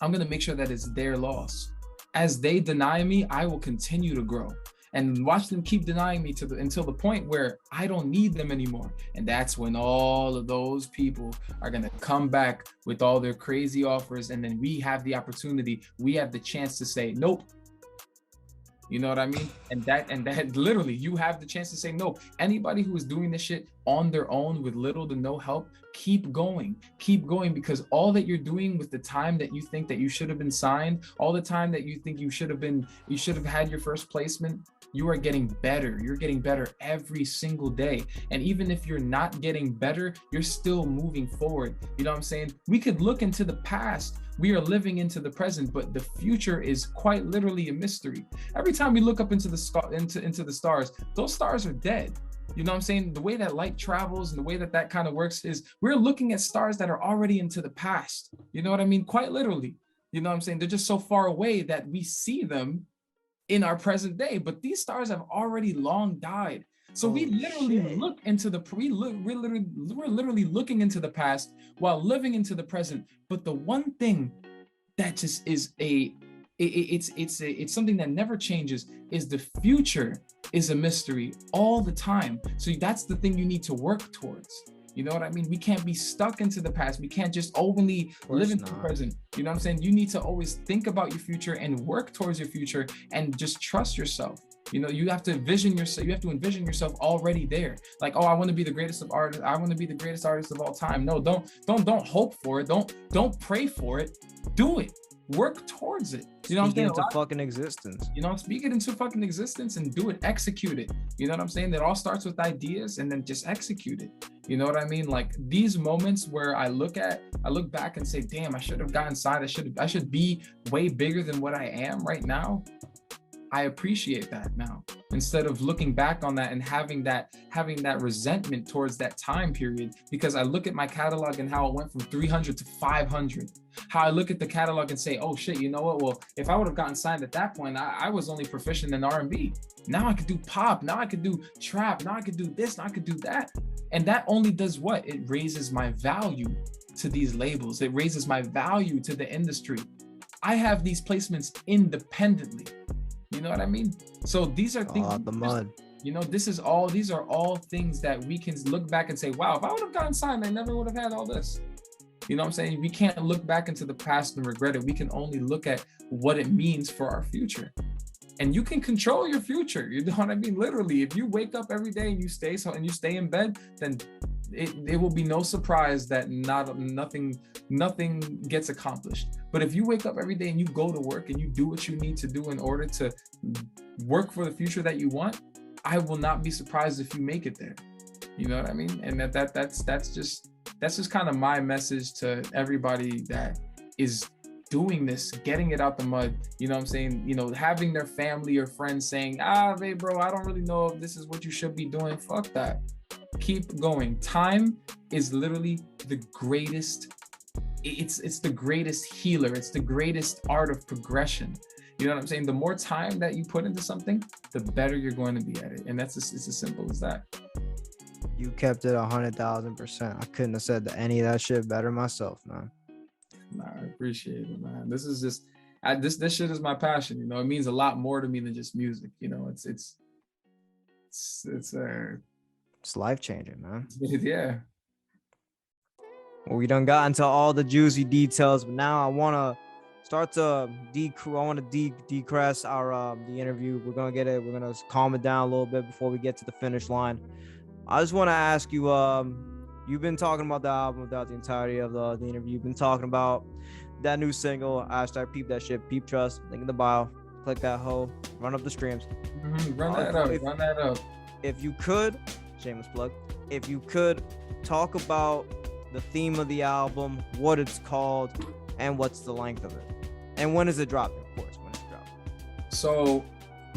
I'm going to make sure that it's their loss. As they deny me, I will continue to grow, and watch them keep denying me until the point where I don't need them anymore. And that's when all of those people are going to come back with all their crazy offers. And then we have the opportunity, we have the chance to say, nope. You know what I mean? And that literally, you have the chance to say no. Anybody who is doing this shit on their own with little to no help, keep going, because all that you're doing with the time that you think that you should have been signed, all the time that you think you should have had your first placement, you are getting better. You're getting better every single day. And even if you're not getting better, you're still moving forward. You know what I'm saying? We could look into the past. We are living into the present, but the future is quite literally a mystery. Every time we look up into the stars, those stars are dead. You know what I'm saying? The way that light travels and the way that kind of works is we're looking at stars that are already into the past. You know what I mean? Quite literally. You know what I'm saying? They're just so far away that we see them in our present day, but these stars have already long died. So we literally look into we're literally looking into the past while living into the present. But the one thing that just is it's something that never changes is the future is a mystery all the time. So that's the thing you need to work towards. You know what I mean? We can't be stuck into the past. We can't just only live in the present. You know what I'm saying? You need to always think about your future and work towards your future and just trust yourself. You know, you have to envision yourself already there. Like, oh, I want to be the greatest of artists. I want to be the greatest artist of all time. No, don't hope for it. Don't pray for it. Do it. Work towards it. You know what I'm saying? Into fucking existence. You know, speak it into fucking existence and do it. Execute it. You know what I'm saying? It all starts with ideas and then just execute it. You know what I mean? Like these moments where I look back and say, damn, I should have gotten signed. I should be way bigger than what I am right now. I appreciate that now, instead of looking back on that and having that resentment towards that time period, because I look at my catalog and how it went from 300 to 500, how I look at the catalog and say, oh shit, you know what? Well, if I would have gotten signed at that point, I was only proficient in R&B. Now I could do pop, now I could do trap, now I could do this, now I could do that. And that only does what? It raises my value to these labels. It raises my value to the industry. I have these placements independently. You know what I mean? So these are things, the mud. You know, these are all things that we can look back and say, wow, if I would have gotten signed, I never would have had all this. You know what I'm saying? We can't look back into the past and regret it. We can only look at what it means for our future. And you can control your future. You know what I mean? Literally, if you wake up every day and you stay in bed, then it will be no surprise that nothing gets accomplished. But if you wake up every day and you go to work and you do what you need to do in order to work for the future that you want, I will not be surprised if you make it there. You know what I mean? And that's just kind of my message to everybody that is doing this, getting it out the mud. You know what I'm saying? You know, having their family or friends saying, hey bro, I don't really know if this is what you should be doing. Fuck that. Keep going. Time is literally the greatest. It's the greatest healer. It's the greatest art of progression. You know what I'm saying? The more time that you put into something, the better you're going to be at it. And it's as simple as that. You kept it 100,000%. I couldn't have said any of that shit better myself, man. Nah, I appreciate it, man. This is just, this shit is my passion. You know, it means a lot more to me than just music. You know, it's life changing, man. Yeah. Well, we done got into all the juicy details, but now I want to start to decrease our the interview. We're gonna calm it down a little bit before we get to the finish line. I just want to ask you, you've been talking about the album throughout the entirety of the interview. You've been talking about that new single, #Peep That Shit, Peep Trust, link in the bio. Click that hoe, run up the streams. Run that up. If you could, shameless plug, if you could talk about the theme of the album, what it's called, and what's the length of it. And when is it dropping, of course, when it's dropping. So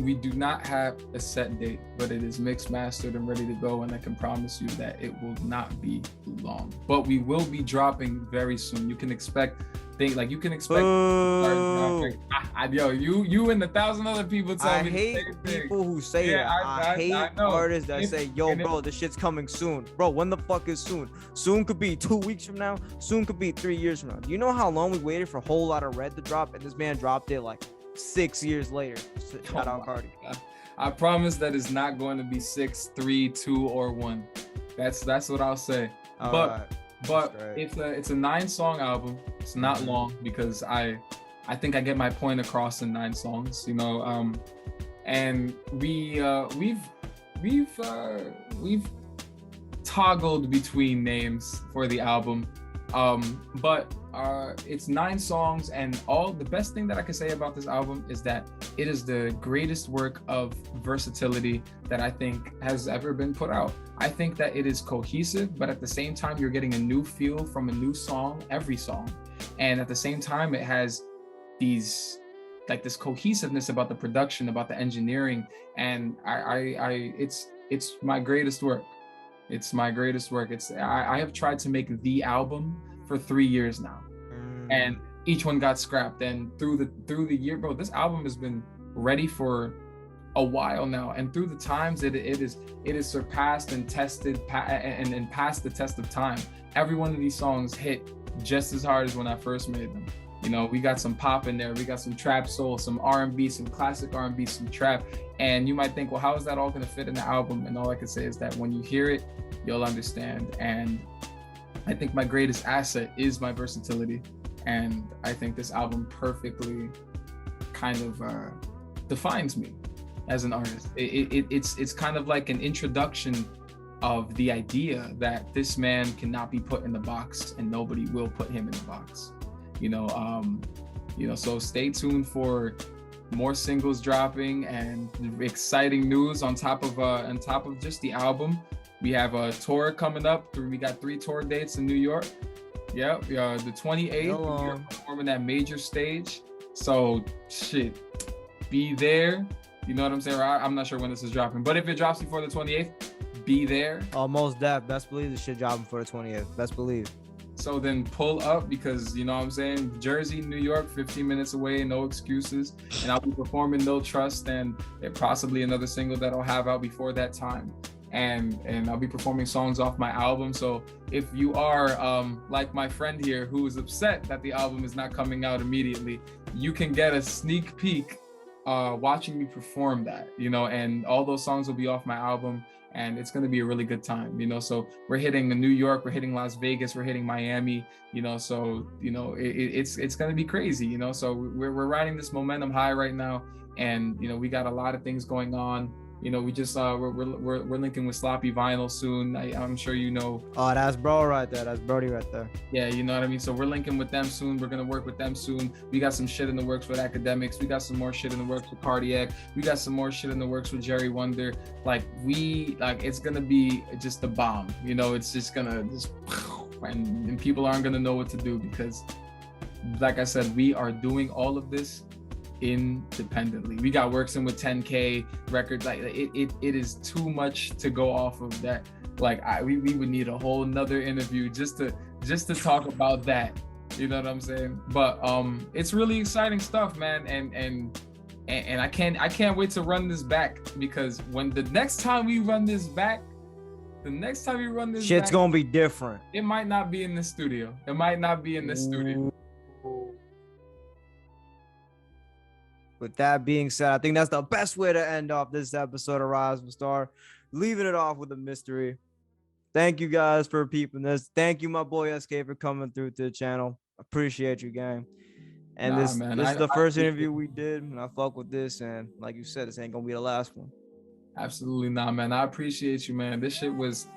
we do not have a set date, but it is mixed, mastered, and ready to go. And I can promise you that it will not be long, but we will be dropping very soon. You can expect things like you and 1,000 other people tell me. I hate people who say that. I hate artists that say, yo, bro, this shit's coming soon. Bro, when the fuck is soon? Soon could be 2 weeks from now. Soon could be 3 years from now. Do you know how long we waited for a whole lot of Red to drop? And this man dropped it like 6 years later. Shout out Cardi. I promise that it's not going to be 6, 3, 2, or 1. That's what I'll say. But it's a 9-song album. It's not long because I think I get my point across in 9 songs. You know, and we've toggled between names for the album. But it's 9 songs, and the best thing that I can say about this album is that it is the greatest work of versatility that I think has ever been put out. I think that it is cohesive, but at the same time, you're getting a new feel from a new song, every song. And at the same time, it has this cohesiveness about the production, about the engineering. And it's my greatest work. It's my greatest work. I have tried to make the album for 3 years now, and each one got scrapped. And through the year, bro, this album has been ready for a while now, and through the times it is surpassed and tested and passed the test of time. Every one of these songs hit just as hard as when I first made them. You know, we got some pop in there, we got some trap soul, some R&B, some classic R&B, some trap. And you might think, well, how is that all going to fit in the album? And all I can say is that when you hear it, you'll understand. And I think my greatest asset is my versatility. And I think this album perfectly kind of defines me as an artist. It's kind of like an introduction of the idea that this man cannot be put in the box and nobody will put him in the box. So stay tuned for more singles dropping and exciting news on top of just the album. We have a tour coming up. We got 3 tour dates in New York. Yep, the 28th, we're performing that major stage. So shit, be there. You know what I'm saying? I'm not sure when this is dropping, but if it drops before the 28th, be there. Most def. Best believe this shit dropping for the 28th. Best believe. So then pull up, because you know what I'm saying, Jersey, New York, 15 minutes away, no excuses. And I'll be performing No Trust and possibly another single that I'll have out before that time. And I'll be performing songs off my album. So if you are like my friend here who is upset that the album is not coming out immediately, you can get a sneak peek watching me perform that, and all those songs will be off my album, and it's going to be a really good time, so we're hitting New York, we're hitting Las Vegas, we're hitting Miami, so it's going to be crazy, so we're riding this momentum high right now, and we got a lot of things going on. We just we're linking with Sloppy Vinyl soon. I'm sure Oh, that's bro right there. That's Brody right there. Yeah, you know what I mean. So we're linking with them soon. We're gonna work with them soon. We got some shit in the works with Akademiks. We got some more shit in the works with Cardiac. We got some more shit in the works with Jerry Wonder. It's gonna be just a bomb. It's just gonna and people aren't gonna know what to do, because, like I said, we are doing all of this independently. We got works in with 10K records. It is too much to go off of that. We would need a whole nother interview just to talk about that. You know what I'm saying? But it's really exciting stuff, man. And I can't wait to run this back, because when the next time we run this back, shit's gonna be different. It might not be in the studio. With that being said, I think that's the best way to end off this episode of Rise with Star. Leaving it off with a mystery. Thank you guys for peeping this. Thank you, my boy SK, for coming through to the channel. Appreciate you, gang. And this is the first interview we did, and I fuck with this. And like you said, this ain't gonna be the last one. Absolutely not, man. I appreciate you, man. This shit was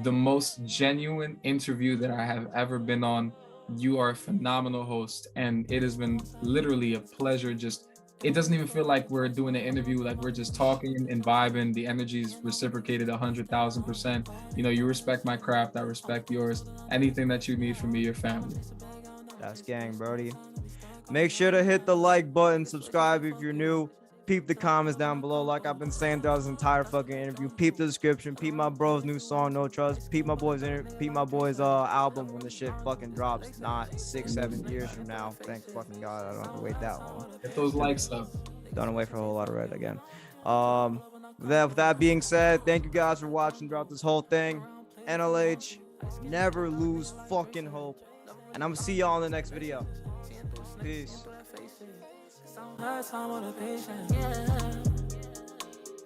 the most genuine interview that I have ever been on. You are a phenomenal host, and it has been literally a pleasure. It doesn't even feel like we're doing an interview, like we're just talking and vibing. The energy is reciprocated 100,000%. You respect my craft, I respect yours. Anything that you need from me, your family. That's gang, Brody. Make sure to hit the like button, subscribe if you're new. Peep the comments down below. Like I've been saying throughout this entire fucking interview. Peep the description. Peep my bro's new song, No Trust. Peep my boy's album when the shit fucking drops, not 6-7 years from now. Thank fucking God, I don't have to wait that long. Get those likes up. Don't wait for a whole lot of red again. With that being said, thank you guys for watching throughout this whole thing. NLH, never lose fucking hope. And I'm gonna see y'all in the next video. Peace. Last time motivation, yeah.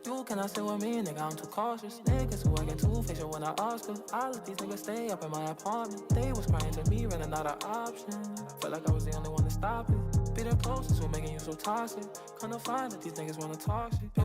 You cannot stay with me, nigga, I'm too cautious. Niggas who I get two-faced when I ask them. All of these niggas stay up in my apartment. They was crying to me, running out of options. Felt like I was the only one to stop it. Be the closest, who making you so toxic. Couldn't find that these niggas wanna talk shit.